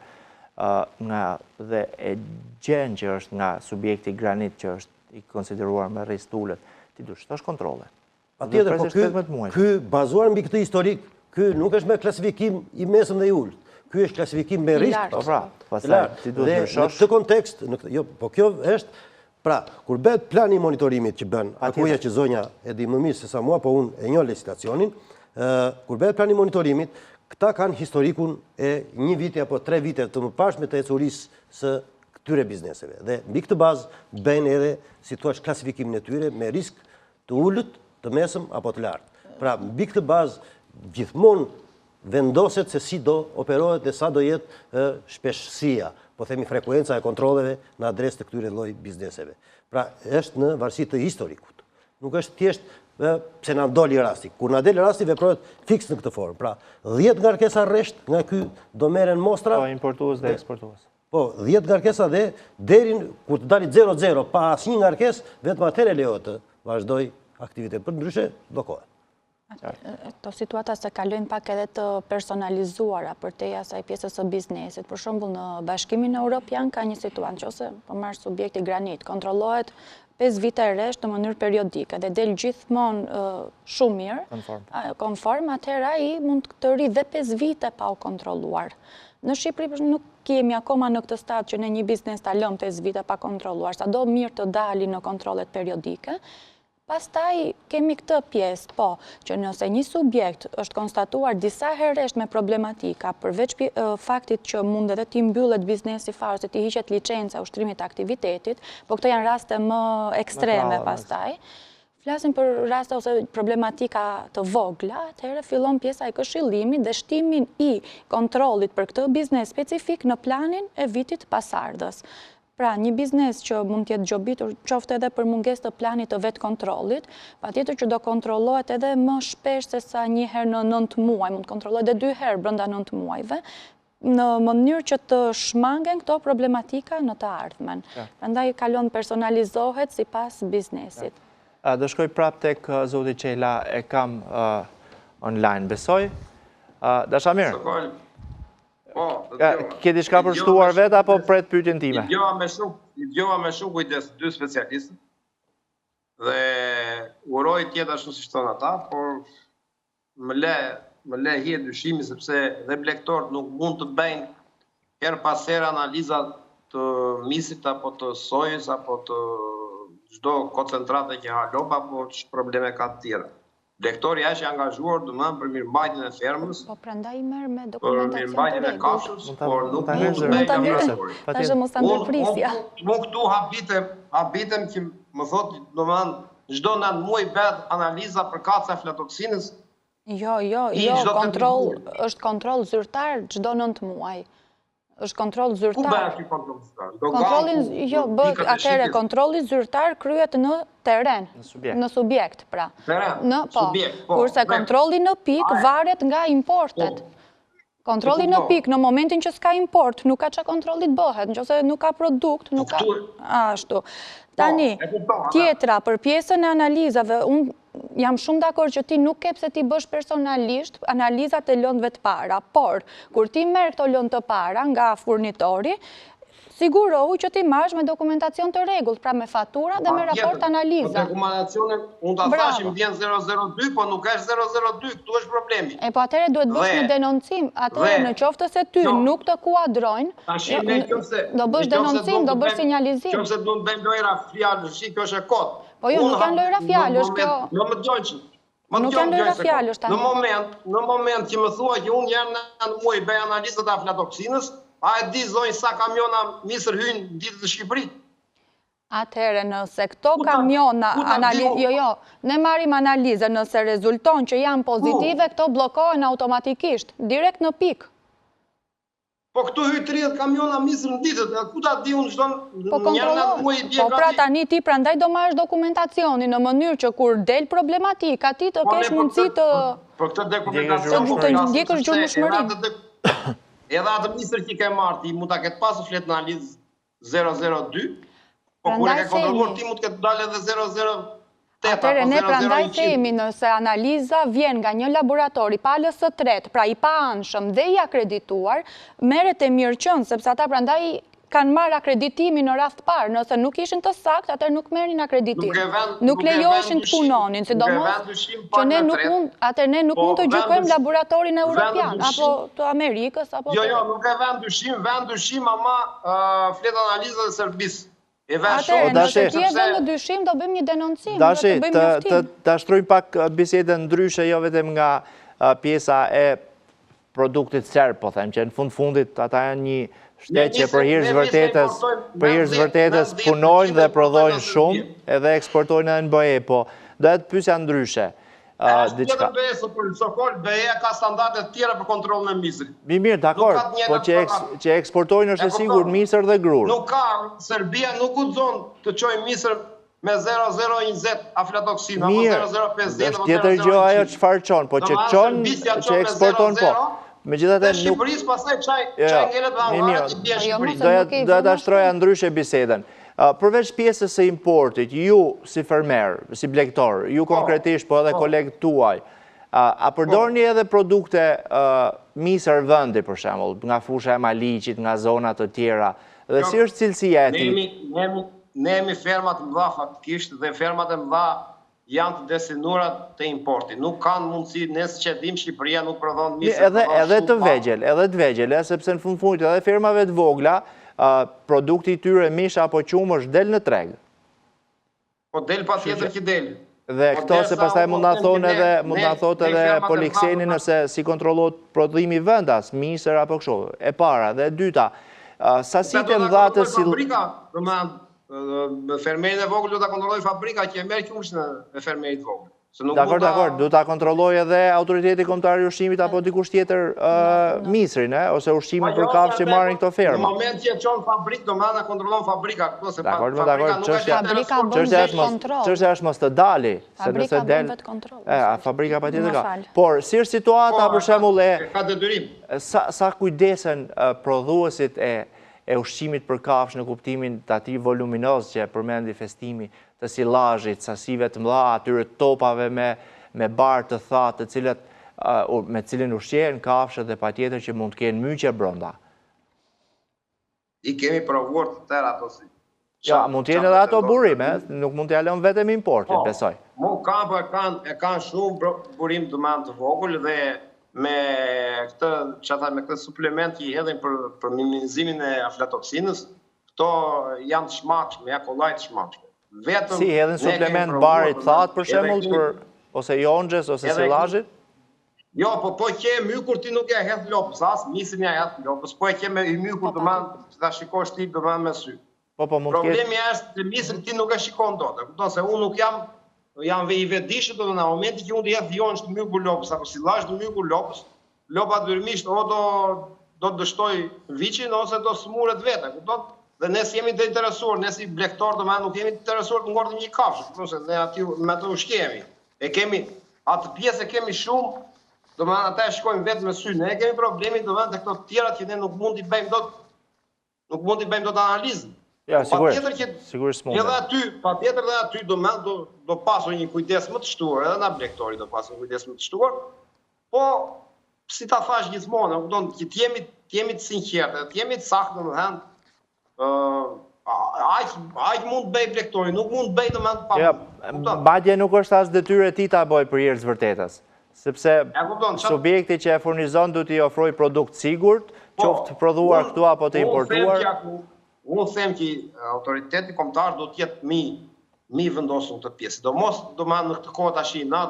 dhe e gjen që është nga subjekti granit që është i konsideruar me rrisk të ulët, ti duhet shtosh kontrolle. Patjetër, po ky bazuar mbi këtë historik, ky nuk është me klasifikim i mesëm dhe i ulët. Ky është klasifikim me risk. Po pra, pastaj ti duhet të shosh. Në këtë kontekst, po kjo është, pra, kur bëhet plani i monitorimit që bën, akuja që zonja e di më mirë se sa mua, po unë e njoh legislacionin, kur bëhet plani i monitorimit, këta kanë historikun e 1 viti apo 3 vite të mëparshme të ecurisë së këtyre bizneseve. Dhe mbi këtë bazë bëjnë edhe, si thua, klasifikimin e tyre me risk të ulët, të mesëm apo të lartë. Pra, mbi këtë bazë gjithmonë vendoset se si do operohet dhe sa do jetë shpeshësia, po themi frekuenca e kontrolleve në adresë të këtyre lloj bizneseve. Pra, është në varësi të historikut. Nuk është thjesht pse na doli rasti. Kur na del rasti veprohet fiks në këtë formë. Pra, 10 ngarkesa rresht nga ky do merren mostra. Po, importues dhe eksportues. Po, 10 ngarkesa dhe deri kur të dalit 0-0 pa asnjë ngarkesë, vetëm atëherë lejohet të vazhdoj aktivitet. Për ndryshe bllokohet. Këto situata se kalojnë pak edhe të personalizuara për te asaj pjesës së biznesit. Për shembull, në Bashkimin Evropian ka një situatë nëse po marr subjekti Granit, kontrollohet 5 vite rresht në mënyrë periodike dhe del gjithmonë shumë mirë, konform, atëherë ai mund të rri dhe 5 vite pa u kontrolluar. Në Shqipëri nuk kemi akoma në këtë stad që në një biznes ta lëm 5 vite pa kontrolluar, sado mirë të dalin në kontrollet periodike. Pastaj kemi këtë pjesë, po, që nëse një subjekt është konstatuar disa herësh me problematika, përveç faktit që mund edhe t'i mbyllet biznesi fare, se t'i hiqet licenca ushtrimit të aktivitetit, po këto janë raste më ekstreme pastaj. Flasim për raste ose problematika të vogla, atëherë fillon pjesa e këshillimit dhe shtimin i kontrollit për këtë biznes specifik në planin e vitit pasardhës. Pra, një biznes që mund t'jetë gjobitur qoftë edhe për mungesë të planit të vetë kontrollit, patjetër që do kontrollohet edhe më shpesh se sa një herë në 9 muaj, mund kontrollohet edhe 2 herë brenda 9 muajve, në mënyrë që të shmangen këto problematika në të ardhmen. Prandaj kalon personalizohet sipas biznesit. Do shkoj prap tek zoti Qela, e kam online, besoj. Dashamir. Ke diçka për shtuar vetë apo pret pyetjen time? I dëgjova me shumë kujdes 2 specialistë dhe uroj të jetë ashtu siç thonë ata, por më le hije dyshimi sepse dhe blektorët nuk mund të bëjnë her pas here analiza të misit apo të sojës apo të çdo koncentrate që ha lopa apo probleme ka të tjera. Blektori është i angazhuar domethënë për mirëmbajtjen e fermës. Po prandaj merr me dokumentacion. Për mirëmbajtjen e kafshës, por nuk mund të bëjë. Tash mos ta ndërprisja. Unë këtu habitem që më thotë domethënë çdo 9 muaj bëhet analiza për kaca aflatoksinës. Jo, është kontroll zyrtar çdo 9 muaj. Është kontroll zyrtar. Ku bëhet ky kontroll zyrtar? Atëherë kontrolli zyrtar kryhet në teren, në subjekt, pra. Subjekt, po. Kurse kontrolli në pik varet nga importet. Kontrolli në pik, në momentin që s'ka import, nuk ka që kontrollit bëhet, nëse nuk ka produkt, nuk ka... Ashtu. Tani, tjetra, për pjesën e analizave, unë jam shumë dakord që ti nuk ke pse ti bësh personalisht analizat e lëndëve të para, por kur ti merr këto lëndë të para nga furnitori, sigurohu që ti marrësh me dokumentacion të rregullt, pra me fatura dhe me raport analiza. Po dokumentacionin unë ta thashim vjen 002, po nuk është 002, këtu është problemi. E po atëherë duhet bësh një denoncim, atëherë në qoftë se ty nuk të kuadrojnë, do bësh denoncim, do bësh sinjalizim. Nëse do të bëjmë lojra fjalë, kjo është e kot. Po jo, nuk janë lojra fjalësh kjo. Nuk më dëgjoj. Nuk janë lojra fjalësh tani. Në moment që më thua që unë jam në muaj bëj analizat e aflatoksinës, a e di zonjë sa kamiona misër hynë ditët në Shqipëri? Atëherë, nëse këto kamiona, ne marim analizë, nëse rezulton që janë pozitive, këto blokohen automatikisht, direkt në pik. Po këtu hyjë 30 kamiona misër në ditët, ku ta di unë çdo njërë muaj i bje. Po pra tani ti prandaj do marrësh dokumentacionin në mënyrë që kur del problematika, ti të kesh mundësi të... Për këtë dokumentacion, të ndjekësh gjurmëshmërinë. Edhe atë misër që ke marrë, ti mund ta ketë pasur flet në analizë 002, po kur e ke kontrolluar ti mund të ketë dalë edhe 008. Atëre, ne prandaj themi nëse analiza vjen nga një laboratori palës së tretë, pra i pa anshëm dhe i akredituar, merret e mirëqen, sepse ata prandaj kanë marrë akreditimin në rast parë, nëse nuk ishin të saktë, atëherë nuk merrin akreditim. Nuk lejoheshin të punonin, sidomos që ne nuk mund të gjykojmë laboratorin evropian, apo të Amerikës, apo... Jo, nuk e vend dyshim, ama flet analizat e Serbisë. Atëherë, nëse ti e vend në dyshim, do bëjmë një denoncim, do të bëjmë njoftim. Ta shtrojmë pak bisedën ndryshe, jo vetëm nga pjesa e produktit serb, po them, që në fundit ata janë një shtet që për hirë vërtetës punojnë dhe prodhojnë shumë, edhe eksportojnë edhe në BE, po do të pyesja ndryshe. Është tjetër BE, së për Sokol, BE ka standardet tjera për kontrolën e misrit. Mirë, dakor, po që eksportojnë është e sigur misër dhe grur. Nuk ka, Serbia nuk guxon të çojë misër me 0020 aflatoksinë, apo Mirë, 0050, është tjetër gjë ajo çfarë çon, po që çon që eksporton po. Megjithatë në Shqipërisë pastaj çaj ngelet me avaret i bie në Shqipëri. Doja ta shtroja ndryshe bisedën. Përveç pjesës së importit, ju si fermer, si blegtor, ju konkretisht, po edhe kolegët tuaj, a përdorni edhe produkte misër vendi, për shembull, nga fusha e Maliqit, nga zona të tjera, dhe si është cilësia e tij? Ne jemi fermat mëdha faktikisht, dhe fermat e mëdha janë të destinuara të importit. Nuk kanë mundësi, ne që dim Shqipëria nuk prodhon misër. Edhe të vegjel, sepse në fundit edhe fermave të vogla, produkti i tyre mish apo qumë është del në treg. Po del pa tjetër që del. Dhe këto se pastaj mund na thotë edhe Polikseni nëse si kontrollohet prodhimi vendas, misër apo kështu. E para dhe e dyta, sasitë e mëdha të fermerin e vogël do ta kontrolloj fabrika që e merr qumshin e fermerit vogël. Dakor, do ta kontrolloj edhe autoriteti kombëtar i ushqimit apo dikush tjetër misrin, ose ushqimin për kafshë që marrin këto ferma. Në moment që e çon fabrik, do mëna kontrollon fabrika, se fabrika nuk çështja është mos të dali, se nëse del, fabrika patjetër ka. Por si është situata për shembull ka detyrim. Sa kujdesen prodhuesit e ushqimit për kafshë në kuptimin të atij voluminoz që përmendi Festimi, të silazhit, sasive të mëdha, atyre topave me barë të thatë, të cilat me cilin ushqehen kafshët dhe patjetër që mund të kenë myqe brenda. I kemi provuar të tëra ato si. Ja, mund të jenë edhe ato burime, nuk mund të jalon vetëm importit, besoj. Mu kanë shumë burim të vogël dhe me këtë suplement që i hedhin për minimizimin e aflatoksinës, këto janë të shmakshme, ja kollaj të shmakshme. Si hedhin suplement barit thatë për shembull, ose jonxhes ose silazhit? Jo, po që e mykur ti nuk ja hedh lopës, as misin ja hedh lopës, po e që me mykur do ta shikosh ti do me sy. Problemi është se misin ti nuk e shikon dot, kupton se unë nuk jam i vetëdijshëm do në momenti që unë të hedh jonxh të mykur lopës apo silazh të mykur lopës, lopa dyrimisht o do dështoj viçin ose do smuret vete, kupton? Dhe ne si jemi të interesuar, ne si blegtor do nuk jemi të interesuar të ngordhim një kafshë, kurse ne aty me të ushqemi. E kemi atë pjesë kemi shumë, do ata e shikojmë vetëm me sy. Ne kemi problemin do të këto të tjera që ne nuk mund t'i bëjmë dot analizën. Ja, sigurisht mund. Patjetër edhe aty do pasur një kujdes më të shtuar, edhe na blegtori do pasur një kujdes më të shtuar. Po si ta thash gjithmonë, kupton, që të jemi të sinqertë, të jemi të saktë domethënë. Aq mund të bëj blegtori, nuk mund të bëj domethënë pa. Madje nuk është as detyrë e tij ta bëj për hir të vërtetës. Sepse subjekti që e furnizon duhet t'i ofrojë produkt sigurt, qoftë prodhuar këtu apo të importuar. Unë them që autoriteti kombëtar do të jetë mi vendosur këtë pjesë. Do mos në këtë kohë tash na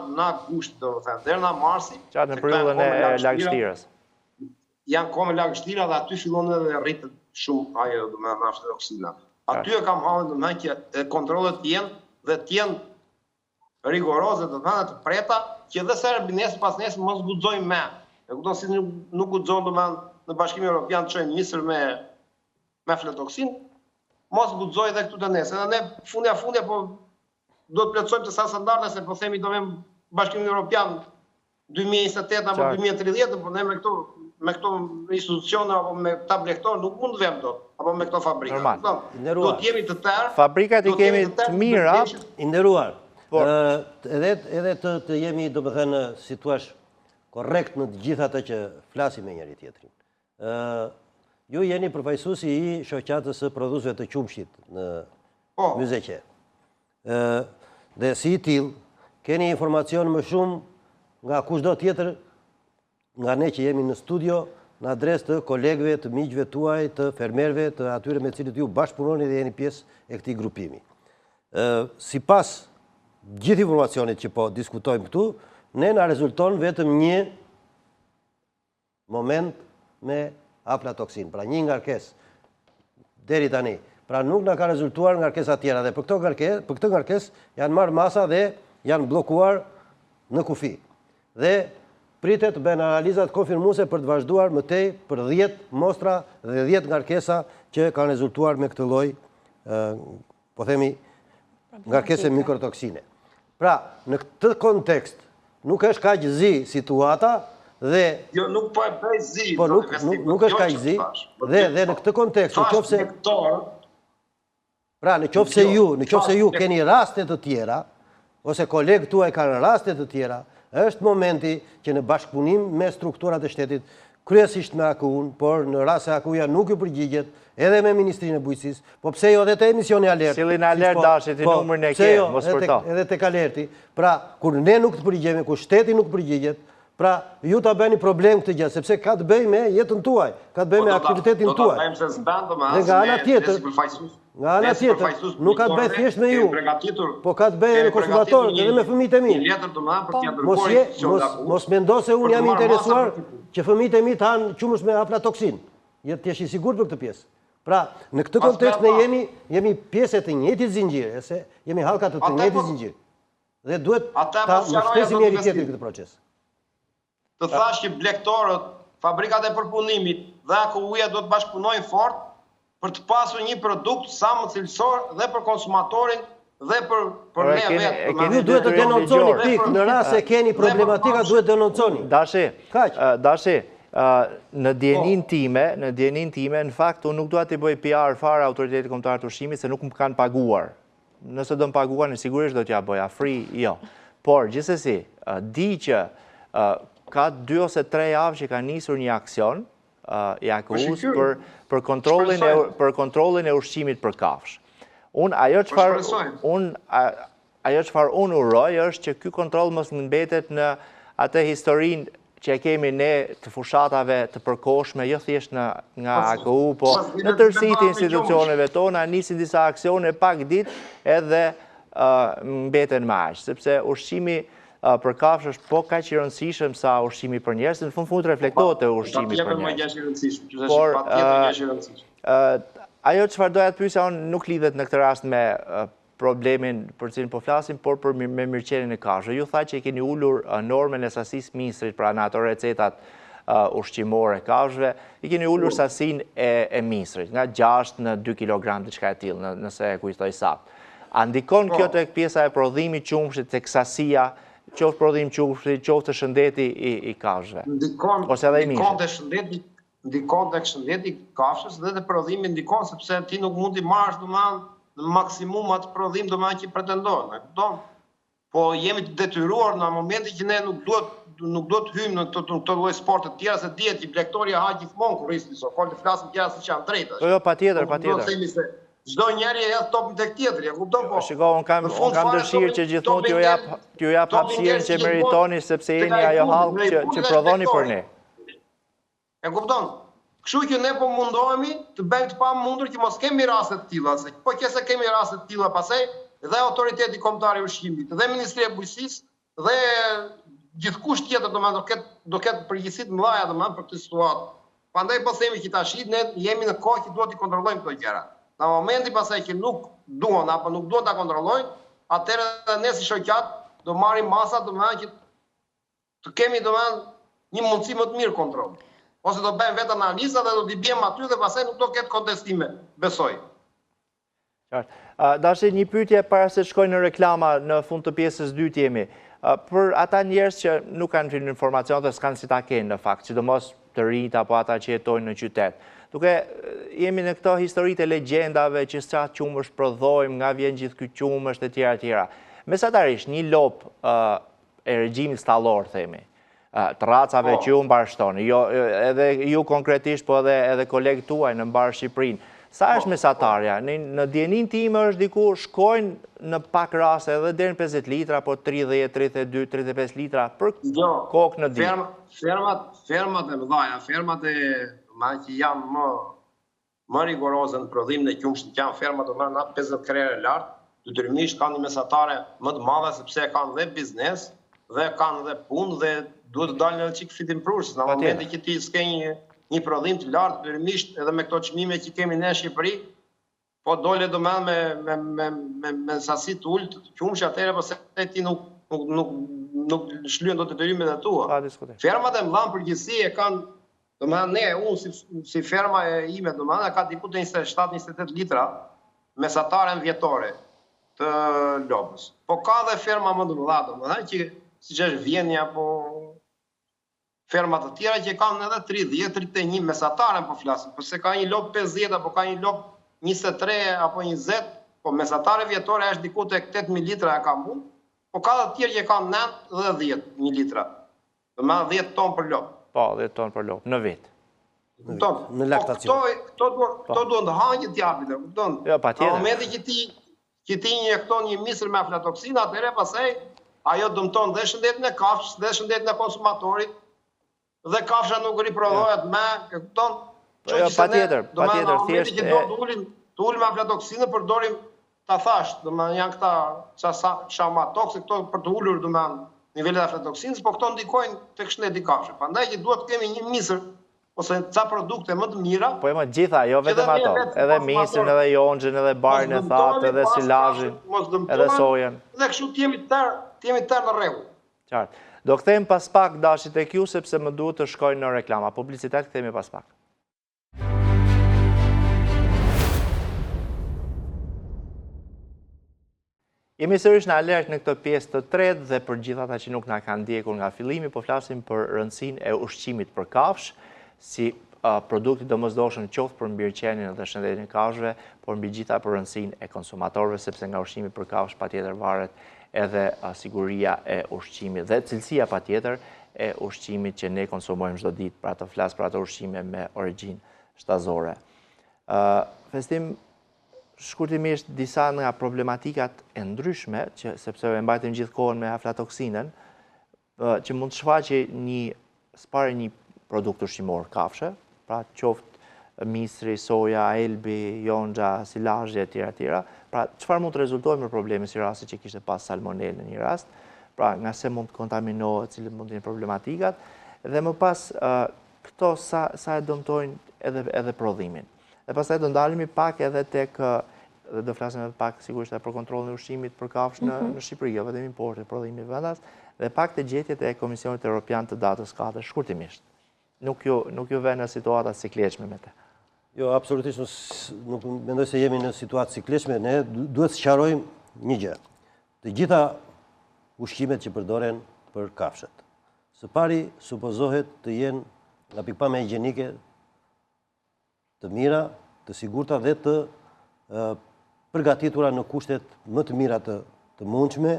gusht domethënë deri në marsi. Qatë në periudhën e lagështirës. Janë kohë me lagështira dhe aty fillon edhe rritet shumë ajo domethënë aflatoksina. Aty e kam hallën domethënë që kontrollet janë dhe të jenë rigoroze domethënë të preta që edhe sa nesër pas nesër mos guxojmë më. E kupton si nuk guxon domethënë në Bashkimin Evropian të çojnë nisër me aflatoksinë, mos guxoj edhe këtu të nesër. Edhe ne fundja po do të plotësojmë të sa standarde se po themi do vëm Bashkimin Evropian 2028 apo 2030, po ne me këto institucione apo me këta blegtor nuk mund të vëmë dot, apo me këto fabrika. Do të jemi të tërë. Fabrikat i kemi të mira, i nderuar. Edhe të jemi, domethënë, si thua, korrekt në të gjitha ato që flasim me njëri tjetrin. Ju jeni përfaqësuesi i shoqatës së prodhuesve të qumshit në Myzeqe. Dhe si i tillë, keni informacion më shumë nga kushdo tjetër nga ne që jemi në studio në adresë të kolegëve, të miqve tuaj, të fermerëve, të atyre me cilët ju bashkëpunoni dhe jeni pjesë e këtij grupimi. Sipas gjithë informacionit që po diskutojmë këtu, ne na rezulton vetëm një moment me aflatoksin, pra një ngarkesë deri tani. Pra nuk na ka rezultuar ngarkesa tjera dhe për këtë ngarkesë janë marrë masa dhe janë bllokuar në kufi. Dhe pritet të bëjnë analizat konfirmuese për të vazhduar më tej për 10 mostra dhe 10 ngarkesa që kanë rezultuar me këtë lloj, po themi, ngarkesë mikrotoksine. Pra, në këtë kontekst, nuk është kaq zi situata dhe... Jo, nuk po e bëj zi. Po, nuk është kaq zi. Dhe në këtë kontekst, në qofse ju keni raste të tjera, ose kolegë tuaj kanë raste të tjera, është momenti që në bashkëpunim me strukturat e shtetit, kryesisht me AKU-n, por në rast se AKU-ja nuk ju përgjigjet, edhe me Ministrinë e Bujqësisë, po pse jo edhe te emisioni Alert. Cilin Alert dashit i numrin e ke, mos përto. Edhe tek Alerti. Pra, kur ne nuk të përgjigjemi, kur shteti nuk përgjigjet, pra, ju ta bëni problem këtë gjë, sepse ka të bëj me jetën tuaj, ka të bëj me aktivitetin tuaj. Dhe nga ana tjetër, nuk ka të bëj thjesht me ju, po ka të bëj me konsumatorët edhe me fëmijët e mi. Mos mendo se unë jam interesuar që fëmijët e mi të hanë qumësh me aflatoksin. Jetë t'jesh i sigurt për këtë pjesë. Pra, në këtë kontekst ne jemi pjesë të njëjtit zinxhiri, se jemi hallka të njëjtit zinxhiri. Dhe duhet ta mbështesim njëri tjetrin këtë proces. Të thash që blegtorët, fabrikat e përpunimit dhe AKU-ja do të bashkëpunojnë fort për të pasur një produkt sa më cilësor dhe për konsumatorin dhe për ne vetë. Ju duhet të denonconi pikë, në rast se keni problematika duhet të denonconi. Dashi, në djenin time, në fakt, unë nuk duhet të bëj PR fare autoritetit kombëtar të ushqimit se nuk më kanë paguar. Nëse do më paguar, në sigurisht do t'ja bëja free, jo. Por, gjithsesi, di që ka 2 ose 3 javë që ka nisur një aksion i AKU-s për kontrollin e ushqimit për kafsh. Ajo çfarë unë uroj është që ky kontroll mos mbetet në atë historinë që kemi ne të fushatave të përkohshme, jo thjesht nga AKU, po në tërësi të institucioneve tona, nisin disa aksione pak ditë edhe mbeten me aq, sepse ushqimi për kafsh është po kaq i rëndësishëm sa ushqimi për njerëz, në fund reflektohet te ushqimi për njerëz. Por ajo çfarë doja të pyesja unë nuk lidhet në këtë rast me problemin për cilin po flasim, por me mirëqenien e kafshëve. Ju tha që keni ulur normën e sasisë misrit pra në ato recetat ushqimore kafshëve, i keni ulur sasinë e misrit nga 6 në 2 kg diçka e tillë, nëse e kujtoj saktë. A ndikon kjo tek pjesa e prodhimit qumshit, tek sasia, qoftë prodhim qumshit, qoftë shëndeti i kafshëve? Ose edhe i mishit? Ndikon tek shëndeti i kafshës dhe te prodhimi ndikon, sepse ti nuk mund t'i marrësh në maksimum atë prodhim që pretendon. Po jemi të detyruar në momentin që ne nuk duhet hyjmë në këtë lloj sporte të tjera, se dihet që blegtoria ha gjithmonë kur rrisni sokol të flasim tjera se që janë drejta. Jo, patjetër. Çdo njeri e topin tek tjetri, e kupton po. Shiko, unë kam dëshirë që gjithmonë t'ju jap hapësirën që meritoni sepse jeni ajo hallë që prodhoni për ne. E kupton? Kështu që ne po mundohemi të bëjmë të pamundur që mos kemi raste të tilla, se po qëse kemi raste të tilla pastaj dhe autoriteti kombëtar i ushqimit, dhe Ministria e Bujqësisë dhe gjithkusht tjetër do ketë përgjegjësi të mëdha për këtë situatë. Prandaj po themi që tash ne jemi në kohë që duhet të kontrollojmë këto gjëra. Në momentin pasaj që nuk duan apo nuk duan ta kontrollojnë, atëherë ne si shoqat do marrim masa që të kemi një mundësi më të mirë kontroll. Ose do bëjmë vetë analiza dhe do t'i bjem aty dhe pasaj nuk do ketë kontestime, besoj. Dashi, një pyetje para se shkojnë në reklama në fund të pjesës 2 jemi. Për ata njerëz që nuk kanë informacion dhe s'kanë si ta kenë në fakt, sidomos të rinjt apo ata që jetojnë në qytet. Duke jemi në këto historitë e legjendave që sa qumësh prodhojmë, nga vjen gjithë ky qumësh e tjera. Mesatarisht, një lop e regjimit stallor, themi, të racave që ju mbarshtoni, edhe ju konkretisht, po edhe kolegë tuaj në mbarë Shqipërinë. Sa është mesatarja? Në djenin time është diku shkojnë në pak raste edhe deri në 50 litra, po 30, 32, 35 litra për kokë në ditë. Fermat e mëdhaja, fermat që janë më rigoroze në prodhim në qumshit, që janë fermat të marrë në 50 krere lartë, detyrimisht kanë një mesatare më të madhe, sepse kanë dhe biznes, dhe kanë dhe punë, dhe duhet të dalë në qikë fitim prurës. Në momenti që ti s'ke një prodhim të lartë, detyrimisht edhe me këto çmime që kemi ne në Shqipëri, po dole do me sasi të ullë të qumshit, atëherë përse ti nuk shlyen do të detyrimet e tua. Fermat e mëdha përgjithësi e kanë. Unë si ferma e ime, ka diku të 27-28 litra mesatare vjetore të lopës. Po ka dhe ferma më të mëdha, domethënë që siç është Vjenja apo ferma të tjera që kanë edhe 30-31 mesatare po flasim, po se ka një lop 50 apo ka një lop 23 apo 20, po mesatare vjetore është diku tek 8000 litra e ka mund, po ka dhe të tjerë që kanë 9 dhe 10.000 litra. Domethënë 10 ton për lop. Po, 10 ton për lop, në vit. Në laktacion. Këto duhen të hanë që t'japin, kupton? Jo, patjetër. Në momenti që ti injekton një misër me aflatoksinë, atëherë pastaj ajo dëmton dhe shëndetin e kafshës, dhe shëndetin e konsumatorit, dhe kafsha nuk riprodhohet me, e kupton? Jo, patjetër, thjesht që do të ulim aflatoksinë, përdorim ta thash, domethënë janë këta shamatoks, këto për të ulur domethënë nivelet e aflatoksinës, po këto ndikojnë tek shëndeti i kafshës. Prandaj që duhet të kemi një misër ose ca produkte më të mira. Po e më gjitha, jo vetëm ato, edhe misrin, edhe jonxhin, edhe barin e thatë, edhe silazhin, edhe sojen. Dhe kështu t'jemi tërë në rregull. Qartë. Do kthejmë pas pak dashit tek ju sepse më duhet të shkoj në reklama. Publicitet kthehemi pas pak. Jemi sërish në alert në këtë pjesë të tretë dhe për gjithë ata që nuk na kanë ndjekur nga fillimi, po flasim për rëndësinë e ushqimit për kafshë, si produkti domosdoshëm qoftë për mbirëqenien dhe shëndetin e kafshëve, por mbi gjitha për rëndësinë e konsumatorëve, sepse nga ushqimi për kafshë patjetër varet edhe siguria e ushqimit dhe cilësia patjetër e ushqimit që ne konsumojmë çdo ditë, pra të flas për ato ushqime me origjinë shtazore. Festim, shkurtimisht disa nga problematikat e ndryshme, sepse e mbajtëm gjithë kohën me aflatoksinën, që mund të shfaqe një produkt ushqimor kafshë, pra qoftë misri, soja, elbi, jonxha, silazhi e tjera. Pra çfarë mund të rezultojë me probleme si rasti që kishte pas salmonelë në një rast, pra nga se mund të kontaminohet, cilat mund të jenë problematikat, dhe më pas këto sa e dëmtojnë edhe prodhimin. Dhe pastaj do ndalemi pak edhe tek, dhe do flasim edhe pak sigurisht për kontrollin e ushqimit për kafshë në Shqipëri, jo vetëm importi, prodhimi vendas, dhe pak të gjetjet e Komisionit Evropian të datës 4, shkurtimisht. Nuk ju vë në situata sikletshme me te. Jo, absolutisht nuk mendoj se jemi në situatë sikletshme, ne duhet sqarojmë një gjë. Të gjitha ushqimet që përdoren për kafshët. Së pari supozohet të jenë nga pikpamja higjienike të mira, të sigurta dhe të përgatitura në kushtet më të mira të mundshme,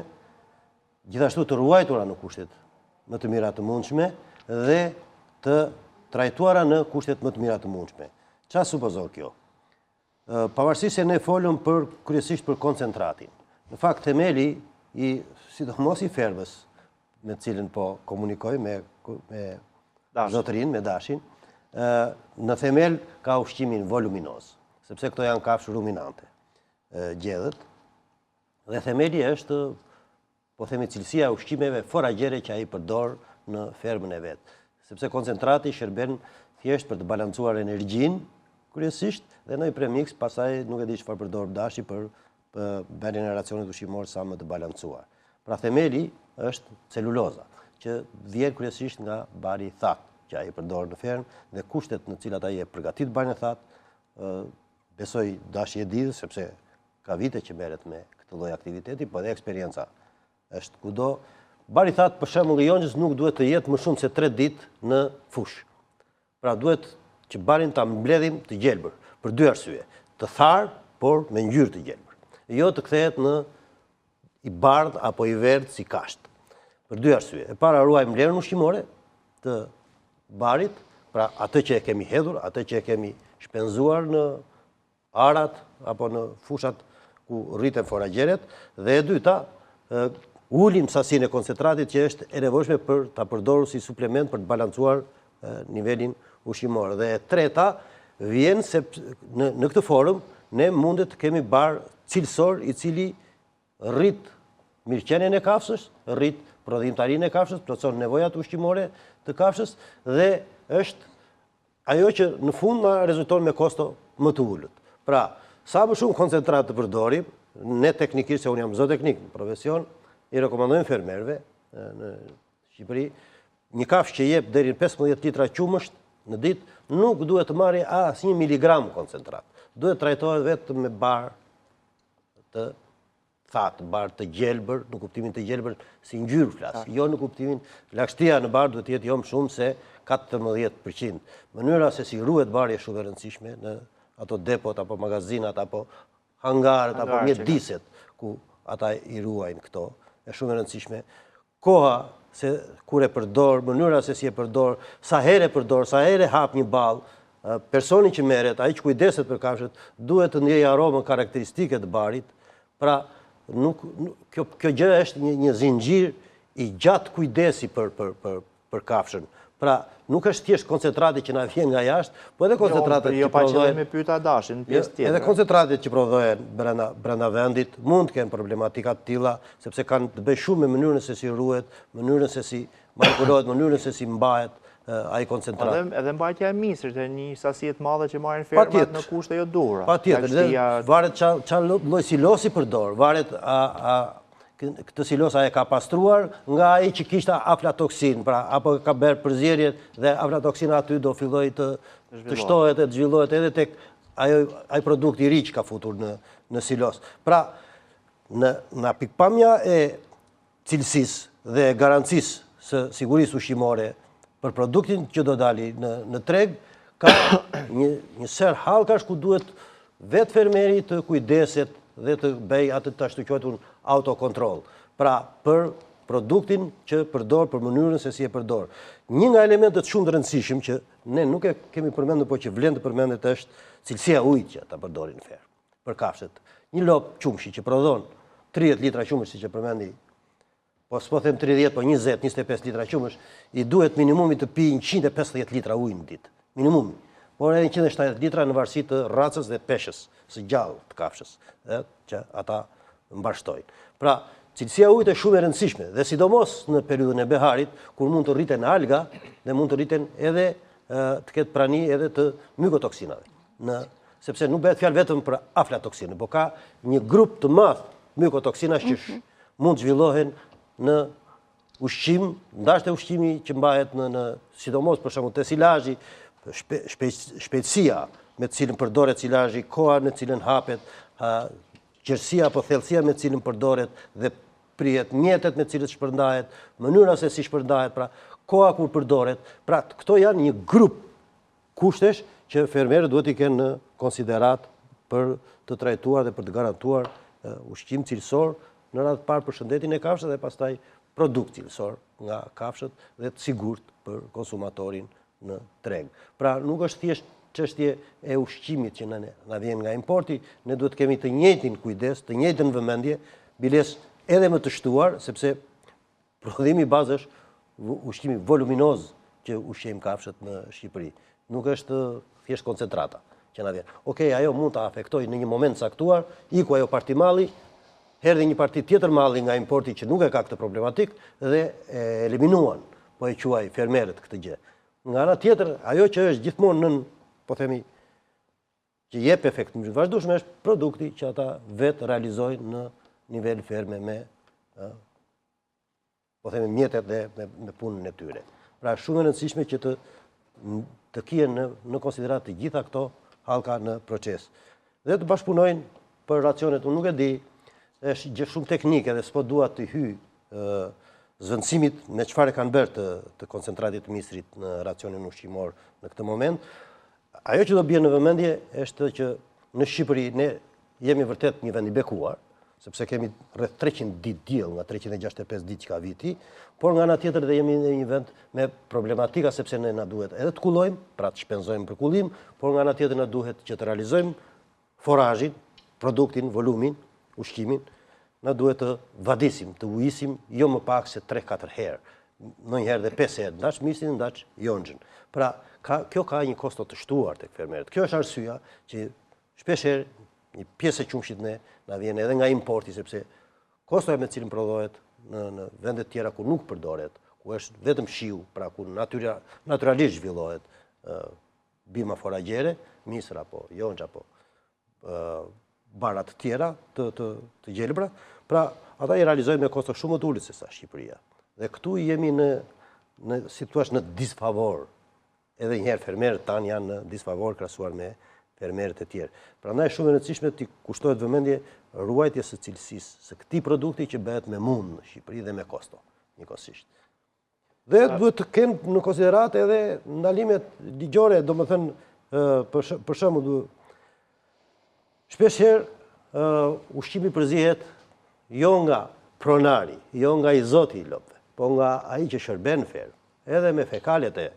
gjithashtu të ruajtura në kushtet më të mira të mundshme dhe të trajtuara në kushtet më të mira të mundshme. Çfarë supozon kjo? Pavarësisht se ne folëm kryesisht për koncentratin. Në fakt themeli sidomos i fermës me të cilën po komunikoj me zotërinë, me Dashin, në themel ka ushqimin voluminoz, sepse këto janë kafshë ruminante, gjedhët, dhe themeli është, po themi, cilësia e ushqimeve foragjere që ai përdor në fermën e vet. Sepse koncentrati shërben thjesht për të balancuar energjinë, kryesisht, dhe në i premiks, pastaj nuk e di çfarë përdor Dashi për bërjen e racionit ushqimor sa më të balancuar. Pra themeli është celuloza, që vjen kryesisht nga bari i thatë, që ai përdor në fermë, dhe kushtet në cilat ai e përgatit barin e thatë, besoj Dashi e di, sepse ka vite që merret me këtë lloj aktiviteti, po dhe eksperienca është kudo. Bari i thatë, për shembull, i jonxhës nuk duhet të jetë më shumë se 3 ditë në fushë. Pra duhet që barin ta mbledhim të gjelbër, për 2 arsye. Të tharë, por me ngjyrë të gjelbër. Jo të kthehet në i bardhë apo i verdhë si kashtë. Për 2 arsye. E para, ruajmë vlerën ushqimore të barit, pra atë që e kemi hedhur, atë që e kemi shpenzuar në arat apo në fushat ku rriten foragjeret, dhe e dyta, ulim sasinë e koncentratit që është e nevojshme për ta përdorur si suplement për të balancuar nivelin ushqimor. Dhe e treta, vjen se në këtë formë ne mundet të kemi bar cilësor i cili rrit mirëqenien e kafshës, rrit prodhimtarinë e kafshës, plotson nevojat ushqimore të kafshës dhe është ajo që në fund na rezulton me kosto më të ulët. Pra, sa më shumë koncentrat të përdorim, ne teknikisht, se unë jam zooteknik në profesion, i rekomandojmë fermerëve në Shqipëri, një kafshë që jep deri në 15 litra qumësht në ditë, nuk duhet të marrë asnjë miligram koncentrat. Duhet trajtohet vetëm me bar të thatë, barë të gjelbër, në kuptimin të gjelbër si ngjyrë flas, jo në kuptimin lagështia në barë duhet jetë jo më shumë se 14%. Mënyra se si ruhet bari është shumë e rëndësishme në ato depot apo magazinat apo hangarët apo mjediset ku ata i ruajnë këto, është shumë e rëndësishme. Koha se kur e përdor, mënyra se si e përdor, sa herë e përdor, sa herë hap një ballë, personi që merret, ai që kujdeset për kafshët, duhet të ndjejë aromën karakteristike të barit. Pra, kjo gjë është një zinxhir i gjatë kujdesi për kafshën. Pra, nuk është thjesht koncentrati që na vjen nga jashtë, po edhe koncentratet që prodhohen me pyeta dashin në pjesë tjetër. Edhe koncentratet që prodhohen brenda vendit mund të kenë problematika të tilla, sepse kanë të bëjë shumë me mënyrën se si ruhet, mënyrën se si manipulohet, mënyrën se si mbahet ai koncentrat. Edhe mbajtja e misrit e një sasi të madhe që marrin fermat në kushte jo duhura. Patjetër, varet çfarë lloj silosi përdor, varet këtë silos e ka pastruar nga ai që kishte aflatoksin, pra apo ka bërë përzierje dhe aflatoksina aty do filloj të shtohet e të zhvillohet edhe tek ai produkt i ri që ka futur në silos. Pra, në pikpamja e cilësisë dhe garancisë së sigurisë ushqimore për produktin që do dali në treg, ka një ser hallkash ku duhet vetë fermeri të kujdeset dhe të bëj atë të ashtu quajtur autokontrol. Pra, për produktin që përdor, për mënyrën se si e përdor. Një nga elementet shumë të rëndësishëm që ne nuk e kemi përmendur, po që vlen të përmendet është cilësia e ujit që ata përdorin në fermë. Për kafshët, një lop qumshi që prodhon 30 litra qumësh, siç e përmendi, po s'po them 30, po 20, 25 litra qumësh, i duhet minimumi të pi 150 litra ujë në ditë. Minimumi. Por edhe 170 litra në varësi të racës dhe peshës, së gjallë të kafshës, që ata mbashtojnë. Pra, cilësia ujit është shumë e rëndësishme, dhe sidomos në periudhën e beharit, kur mund të rriten alga dhe mund të rriten edhe të ketë prani edhe të mykotoksinave. Sepse nuk bëhet fjalë vetëm për aflatoksinë, por ka një grup të madh mykotoksinash që mund të zhvillohen në ushqim, ndashtë ushqimi që mbahet në sidomos për shembull te silazhi, shpejtësia me të cilën përdoret silazhi, koha në cilën hapet, gjerësia apo thellësia me të cilën përdoret dhe prihet, mjetet me të cilët shpërndahet, mënyra se si shpërndahet, pra koha kur përdoret. Pra, këto janë një grup kushtesh që fermerët duhet i kenë në konsiderat për të trajtuar dhe për të garantuar ushqim cilësor në radhë të parë për shëndetin e kafshët dhe pastaj produkt cilësor nga kafshët dhe të sigurt për konsumatorin në treg. Pra, nuk është thjesht çështje e ushqimit që na vjen nga importi, ne duhet të kemi të njëjtin kujdes, të njëjtën vëmendje, biles edhe më të shtuar, sepse prodhimi bazë është ushqimi voluminoz që ushqejmë kafshët në Shqipëri. Nuk është thjesht koncentrata që na vjen. Okej, ajo mund të afektojë në një moment caktuar, iku ajo parti malli, erdhi një parti tjetër malli nga importi që nuk e ka këtë problematik dhe e eliminuan, po e quaj fermerët këtë gjë. Nga ana tjetër, ajo që është gjithmonë po themi, që jep efekt më vazhdueshëm është produkti që ata vetë realizojnë në nivel ferme me, po themi, mjetet dhe me punën e tyre. Pra, shumë e rëndësishme që të kien në konsiderat të gjitha këto hallka në proces. Dhe të bashkëpunojnë për racionet, unë nuk e di, është gjë shumë teknike dhe s'po dua të hyj zvendësimit me çfarë kanë bërë të koncentratit të misrit në racionin ushqimor në këtë moment. Ajo që do bie në vëmendje është që në Shqipëri ne jemi vërtet një vend i bekuar, sepse kemi rreth 300 ditë diell nga 365 ditë që ka viti, por nga ana tjetër dhe jemi në një vend me problematika sepse ne na duhet edhe të kullojmë, pra të shpenzojmë për kullim, por nga ana tjetër na duhet që të realizojmë forazhin, produktin, volumin, ushqimin, na duhet të vadisim, të ujisim jo më pak se 3-4 herë, ndonjëherë dhe 5 herë, ndaç misin, ndaç jonxhin. Pra, kjo ka një kosto të shtuar tek fermerët. Kjo është arsyeja që shpeshherë një pjesë e qumshit na vjen edhe nga importi, sepse kostoja me cilën prodhohet në vende të tjera ku nuk përdoret, ku është vetëm shiu, pra ku naturalisht zhvillohet bima foragjere, misër apo jonxh apo barat të tjera të gjelbra, pra ata i realizojnë me kosto shumë më të ulët se sa Shqipëria. Dhe këtu jemi si thua në disfavor. Edhe njëherë fermerët tanë janë në disfavor krahasuar me fermerët e tjerë. Prandaj shumë e rëndësishme të kushtohet vëmendje ruajtjes së cilësisë së këtij produkti që bëhet me mund në Shqipëri dhe me kosto, njëkohësisht. Dhe duhet të kenë në konsiderat edhe ndalimet ligjore, domethënë për shembull, shpeshherë ushqimi përzihet jo nga pronari, jo nga i zoti i lopëve, po nga ai që shërben ferm, edhe me fekalet e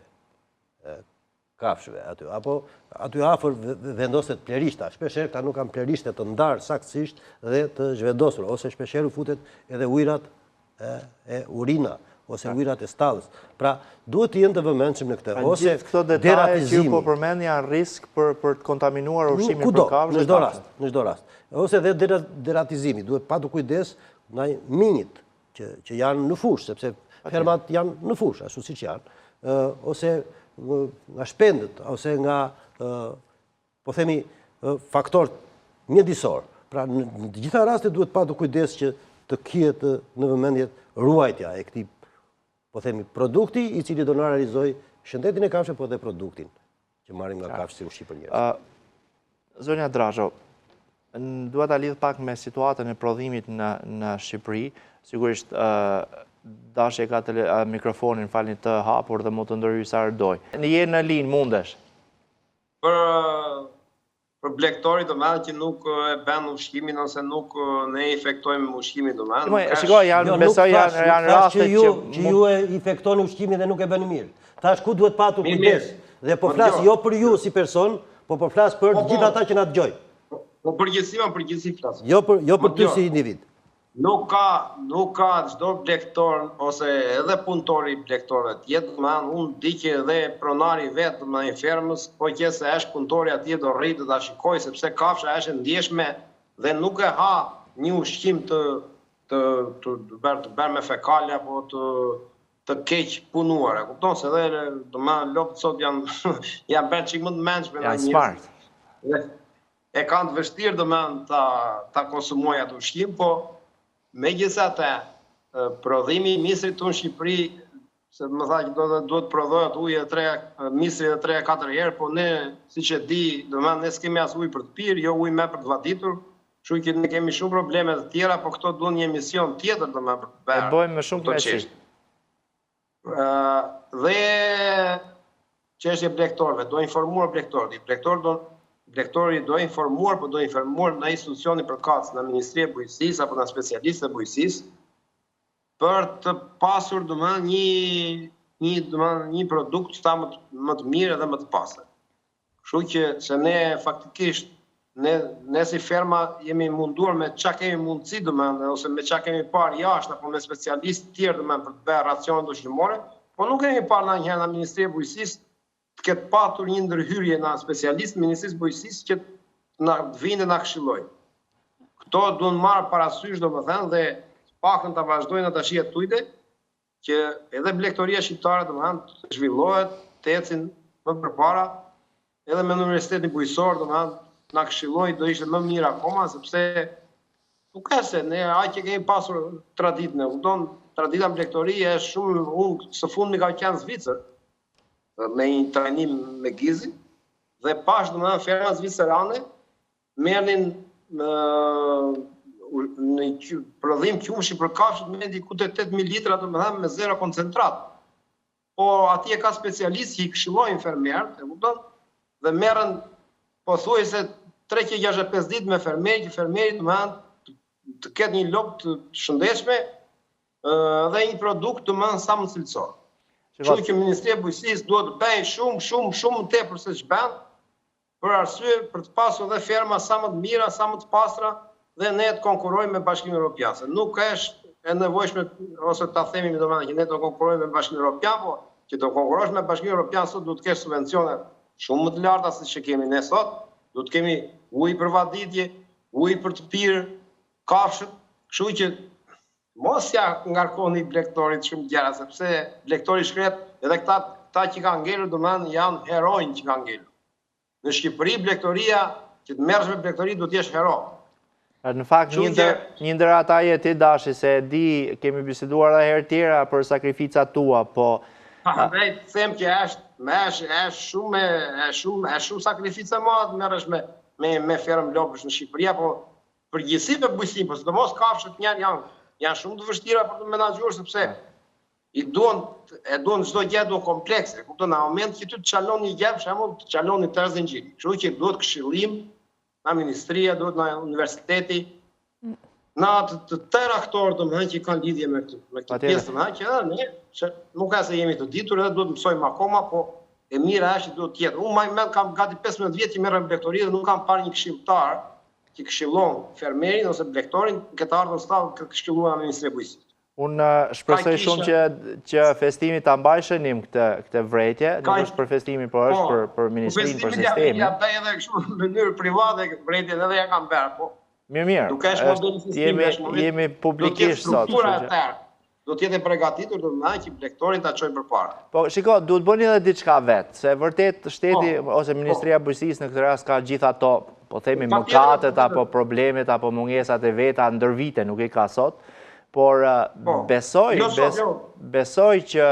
kafshëve aty, apo aty afër vendoset plerishta. Shpeshherë këta nuk kanë plerishte të ndarë saktësisht dhe të zhvendosur, ose shpeshherë futet edhe ujërat e urina, ose ujërat e stallës. Pra, duhet të jenë të vëmendshëm në këtë, ose gjithë këto detaje që ju po përmend janë risk për të kontaminuar ushqimin për kafshë. Në çdo rast. Ose dhe deratizimi, duhet patur kujdes ndaj minjit që janë në fushë, sepse fermat janë në fushë, ashtu siç janë, ose nga shpendët, ose nga, po themi, faktor mjedisor. Pra, në të gjitha rastet duhet patur kujdes që të kihet në vëmendje ruajtja e këtij, po themi, produkti i cili do na realizoj shëndetin e kafshëve, po dhe produktin që marrim nga kafshë si ushqim për njerëz. Zonja Drazho, dua ta lidh pak me situatën e prodhimit në Shqipëri. Sigurisht Dashi e ka mikrofonin, falni, të hapur dhe mund të ndërhyjë sa doj. Je në linjë, mundesh. Për blektorit do që nuk e bën ushqimin ose nuk ne efektojmë ushqimin do Shikoj, besoj janë raste që ju e efektoni ushqimin dhe nuk e bëni mirë. Thash ku duhet patur kujdes. Dhe po flas jo për ju si person, po flas për të gjithë ata që na dëgjojnë. Po përgjithësi flas. Jo për ty si individ. Nuk ka çdo blektor ose edhe punëtori i blektorëve tjetër, unë di që edhe pronari vetë i fermës, po që se është punëtori atje do rritë ta shikoj, sepse kafsha është e ndjeshme dhe nuk e ha një ushqim të bërë me fekale apo të keq punuar. Kupton se edhe lopët sot janë bërë çik më të mendshme. Janë smart. E kanë të vështirë ta konsumojnë atë ushqim, po megjithatë, prodhimi i misrit në Shqipëri, se më tha që duhet prodhohet misri 3-4 herë, po ne, siç e di, ne s'kemi as ujë për të pirë, jo ujë me për të vaditur, kështu që ne kemi shumë probleme të tjera, po këto duan një emision tjetër për të bërë. E bëjmë me shumë kënaqësi. Dhe çështja e blektorëve, do informuar blektorët. Blektori do informuar, po do informuar në institucioni përkatës, në Ministri e Bujqësisë apo në specialistë e bujqësisë, për të pasur një produkt sa më të mirë dhe më të pastër. Kështu që se ne faktikisht ne si ferma jemi munduar me çka kemi mundësi ose me çka kemi parë jashtë apo me specialistë tjerë për të bërë racione ushqimore, po nuk kemi parë ndonjëherë në Ministri e Bujqësisë të ketë patur një ndërhyrje nga specialistë Ministrisë Bujqësisë që na vinë dhe na këshillojnë. Këto duhen marrë parasysh dhe paktën ta vazhdojnë ata shihet tujte që edhe blektoria shqiptare të zhvillohet, të ecin më përpara, edhe me Universitetin Bujqësor na këshillojnë do ishte më mirë akoma, sepse nuk ka se ne aq që kemi pasur traditën, kupton, tradita blektorie është shumë, unë së fundmi ka qenë në Zvicër, me një trajnim me gizi, dhe pash ferma zvicerane merrnin në prodhim qumshi për kafshët me diku të 8.000 litra me zero koncentrat. Po atje ka specialistë që i këshillojnë fermerët, dhe merren pothuajse 365 ditë me fermeri, që fermeri të ketë një lopë të shëndetshme dhe një produkt sa më cilësor. Kështu që Ministria e Bujqësisë duhet të bëjë shumë më tepër se ç'bën, për arsye për të pasur edhe ferma sa më të mira, sa më të pastra dhe ne të konkurrojmë me Bashkimin Evropian. Se nuk është e nevojshme ose ta themi që ne do konkurrojmë me Bashkimin Evropian, po që të konkurrosh me Bashkimin Evropian sot duhet të kesh subvencione shumë më të larta se që kemi ne sot. Duhet të kemi ujë për vaditje, ujë për të pirë kafshët, kështu që mos ja ngarkoni blektorit shumë gjëra, sepse blektori shkret edhe këta që kanë ngelur janë heronj që kanë ngelur. Në Shqipëri blektoria, që të merresh me blektori duhet të jesh hero. Në fakt një ndër ata je ti Dashi, se di kemi biseduar edhe herë tjera për sakrificat tua, po Andaj, them që është shumë sakrificë e madhe merresh me fermë lopësh në Shqipëri, apo përgjithësi me bujqësim, por sidomos kafshët janë shumë të vështira për të menaxhuar sepse e duan çdo gjë do komplekse. Kupton, në moment që ty të çalon një gjë, për shembull, të çalon një tërë zinxhiri. Kështu që duhet këshillim nga ministria, duhet nga universiteti, na të tërë aktorë domethënë që kanë lidhje me këtë pjesë, domethënë që ne nuk ka se jemi të ditur edhe duhet mësojmë akoma, po e mira është që duhet të jetë. Unë kam gati 15 vjet që merrem me blektori dhe nuk kam parë një këshilltar që këshillon fermerin ose blektorin, këtë ardhën stavë këtë këshilluar nga Ministria e Bujqësisë. Unë shpresoj shumë që festimi ta mbajshënim këtë vretje, nuk është për festimin, por është për ministrinë, për sistemin. Ja bëj edhe kështu në mënyrë private vretjen edhe ja kam bërë, po. Mirë, jemi publikisht sot. Do të jetë përgatitur do të që blektorin ta çojnë përpara. Po, shiko, duhet bëni edhe diçka vetë, se vërtet shteti ose Ministria e Bujqësisë në këtë rast ka gjithë ato, po themi mëkatet apo problemet apo mungesat e veta ndër vite, nuk i ka sot. Por besoj që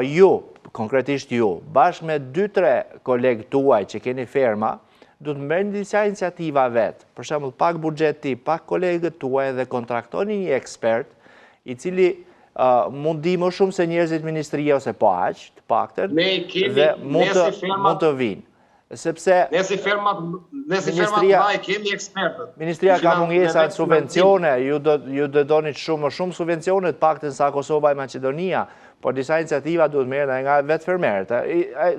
ju, konkretisht ju, bashkë me 2-3 kolegë tuaj që keni ferma, du të mërë disa iniciativa vetë. Për shembull, pak buxheti, pak kolegët tuaj dhe kontraktoni një ekspert, i cili mund di më shumë se njerëzit ministria ose po aq, të paktën, dhe mund të vinë. Sepse Ministria kemi ekspertët. Ministria ka mungesa të subvencione, ju do donit shumë subvencione të paktën sa Kosova e Maqedonia, por disa iniciativa duhet merren nga vetë fermerët,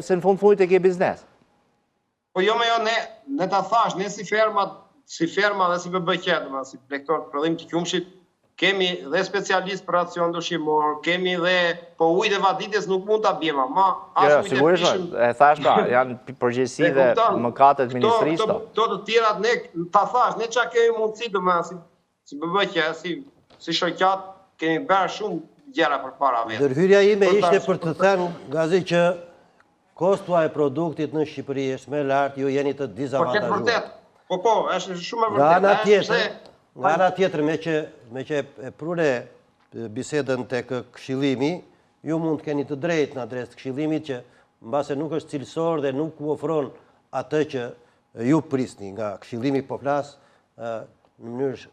se në fundit e ke biznes. Po jo, ne ta thash, ne si ferma dhe si BBQ, si blektor të prodhim të qumshit, kemi dhe specialist për racion ndryshimor, kemi dhe po ujtë e vaditjes nuk mund të abjema, ma as ujtë e pishëm. E thash pra, janë përgjithësi dhe mëkatet ministrisë. To të tjerat, ne ta thash, ne qa kemi mundësi të me, si BBQ, si shoqat, kemi bërë shumë gjera për para vetë. Ndërhyrja ime ishte për të thënë, gazi që kostua e produktit në Shqipëri është me lartë, ju jeni të dizavantazhuar. Po, është shumë e vërtet. Nga ana tjetër, me që e prure bisedën të këshillimi, ju mund të keni të drejtë në adres të këshillimit që mbase nuk është cilësor dhe nuk u ofron atë që ju prisni nga këshillimi po flas në mënyrë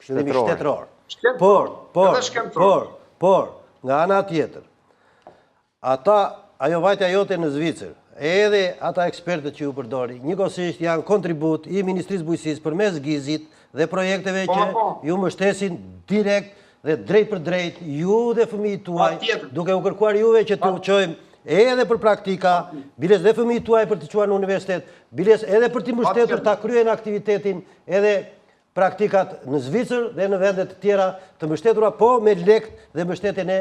këshillimi shtetëror. Por, nga ana tjetër, ajo vajtja jote në Zvicër, edhe ata ekspertët që ju përdori, njëkohësisht janë kontribut i Ministrisë Bujqësisë përmes gizit dhe projekteve që ju mbështesin direkt dhe drejt për drejt, ju dhe fëmijët tuaj, duke u kërkuar juve që të qojmë edhe për praktika, biles dhe fëmijët tuaj për të quar në universitet, biles edhe për të mbështetur ta kryen aktivitetin edhe praktikat në Zvicër dhe në vendet të tjera të mbështetura, po me lekt dhe mbështetjen e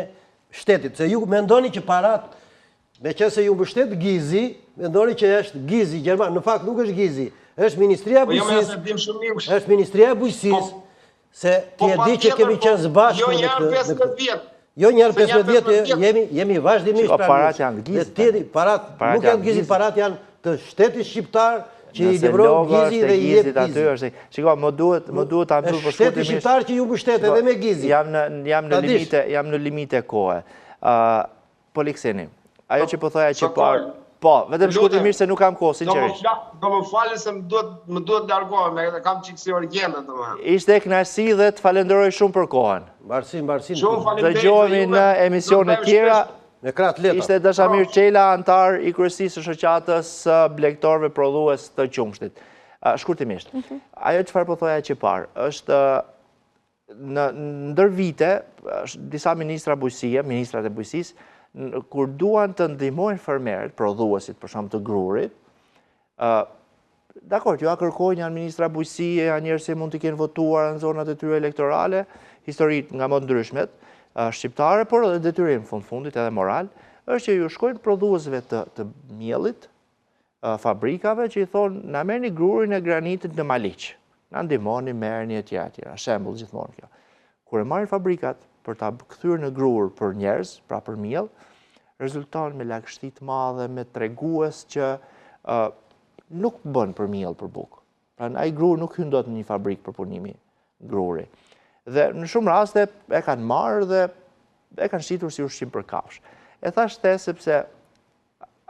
shtetit. Se ju mendoni që parat, me që se ju mbështet Gizi, mendoni që është Gizi Gjerman, në fakt nuk është Gizi, është Ministria e Bujqësisë, është Ministria e Bujqësisë, se ti e di që kemi qenë zbashku në këtë. Jo njerë 15 vjetë, jemi vazhdimisht parat janë Gizi. Parat nuk janë Gizi, parat janë të shtetit shqiptar që i livron Gizi dhe i jep Gizi. Shiko, më duhet të amëtur për shtetit shqiptar që ju mbështet edhe me Gizi. Jam në limite kohë. Polikseni, ajo që po thoja që parë, po, vetëm shkurtimisht se nuk kam kohë, sinqerisht. Do më falë se më duhet largohem, e kam qikësi orgjene të më. Ishte kënaqësi dhe të falenderoj shumë për kohën. Barsin. Dëgjohemi në emisione tjera. Ishte Dashamir Qela, antar i kryesisë së shoqatës së blektorëve prodhues të qumshtit. Shkurtimisht, ajo çfarë po thoja që parë, është në ndër vite, disa ministrat e bujqësisë, kur duan të ndihmojnë fermerët, prodhuesit për shembull të grurit, dakor, ju a kërkojnë janë ministra bujqësie, janë njerëz që mund të kenë votuar në zonat e tyre elektorale, historit nga më të ndryshmet, shqiptare, por edhe detyrim fundit edhe moral, është që ju shkojnë prodhuesve të miellit, fabrikave që i thonë, na merrni grurin e granitit në Maliq, na ndihmoni, merrni etj. Shembull gjithmonë kjo. Kur e marrin fabrikat për ta kthyer në grur për njerëz, pra për miell, rezulton me lagështi të madhe, me tregues që nuk bën për miell për bukë. Pra ai grur nuk hyn dot në një fabrikë për punimi gruri. Dhe në shumë raste e kanë marrë dhe e kanë shitur si ushqim për kafshë. E thash te sepse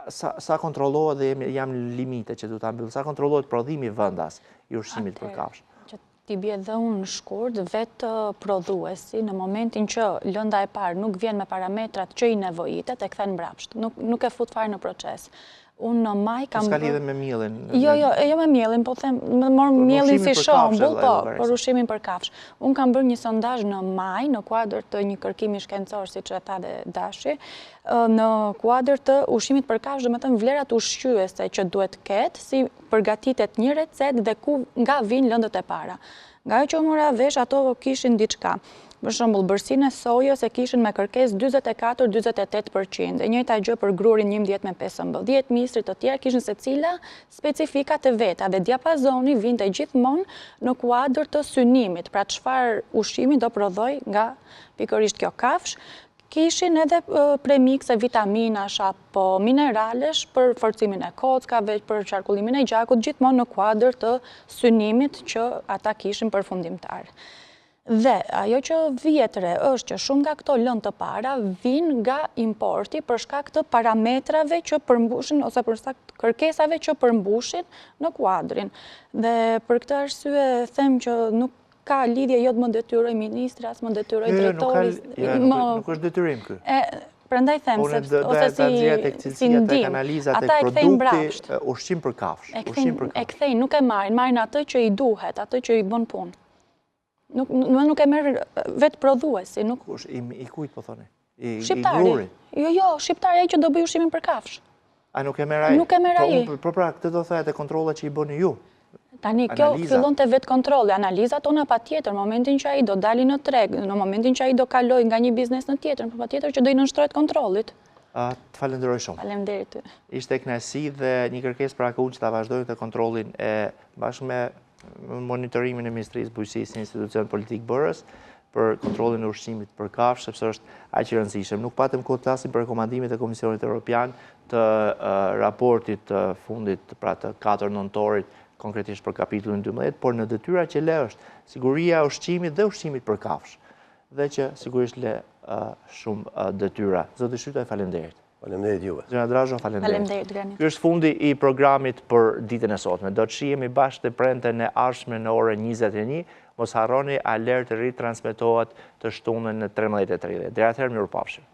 sa kontrollohet dhe jam limite që du ta mbyll, sa kontrollohet prodhimi vendas i ushqimit për kafshë. Që ti bie dhe unë në shkurt, vetë prodhuesi në momentin që lënda e parë nuk vjen me parametrat që i nevojitet, e kthen mbrapsht. Nuk e fut fare në proces. Unë në maj kam S'ka lidhe me mielin? Jo me mielin, po them, më morë mielin si shembull, po, për ushqimin për kafshë. Unë kam bërë një sondazh në maj, në kuadër të një kërkimi shkencor, siç e tha dhe Dashi, në kuadër të ushqimit për kafshë, domethënë vlerat ushqyese që duhet ketë, si përgatitet një recetë dhe nga vijnë lëndët e para. Nga ajo që mora vesh, ato kishin diçka. Për shembull, bërsinë e sojës e kishin me kërkesë 44-48%, e njëjta gjë për grurin 11 me 15, misrit të tjerë kishin secila specifikat e veta dhe diapazoni vinte gjithmonë në kuadër të synimit, pra çfarë ushqimi do prodhoj nga pikërisht kjo kafshë. Kishin edhe premikse vitaminash apo mineralesh për forcimin e kockave, për qarkullimin e gjakut, gjithmonë në kuadër të synimit që ata kishin përfundimtar. Dhe ajo që vjetre është që shumë nga këto lëndë të para vinë nga importi për shkak të parametrave që përmbushin ose për shkak të kërkesave që përmbushin në kuadrin. Dhe për këtë arsye them që nuk ka lidhje, jo të më detyroj ministri, as më detyroj drejtori. Nuk është detyrim ky. Prandaj them, ose si ndim, ata e kthejnë mbrapsht. Ushqim për kafshë. E kthejnë, nuk e marrin atë që i duhet, atë që i bën punë. Nuk e merë vetë prodhuesi. I kujt po thoni? Shqiptari. Jo, shqiptari ai që do bëj ushqimin për kafshë. A nuk e merë ai? Nuk e merë ai. Po pra, këtë do thajat e kontrollat që i bëni ju. Tani, kjo fillon të vetë kontrolli. Analizat tona pa tjetër, në momentin që ai do dali në treg, në momentin që ai do kaloj nga një biznes në tjetër, pa tjetër që do i nënshtrohet kontrollit. Të falenderoj shumë. Faleminderit ty. Ishte kënaqësi dhe një kërkesë pra unë që ta vazhdojmë të kontrollin e bashkë me monitorimin e Ministrisë Bujqësisë Institucion Politik Bërës për kontrollin e ushqimit për kafshë, sepse është aq i rëndësishëm. Nuk patëm kohë të flasim për rekomandimet e Komisionit Evropian të raportit të fundit, pra të 4 nëntorit, konkretisht për kapitullin 12, por në detyra që le është siguria e ushqimit dhe ushqimit për kafshë, dhe që sigurisht le shumë detyra. Zoti Shtytoj, faleminderit. Faleminderit juve. Zona Drazho, faleminderit. Faleminderit, Granit. Ky është fundi i programit për ditën e sotme. Do të shihemi bashkë të premten e ardhshme në orën 21. Mos harroni, alert ritransmetohet të shtunën në 13:30. Deri atëherë, mirupafshim.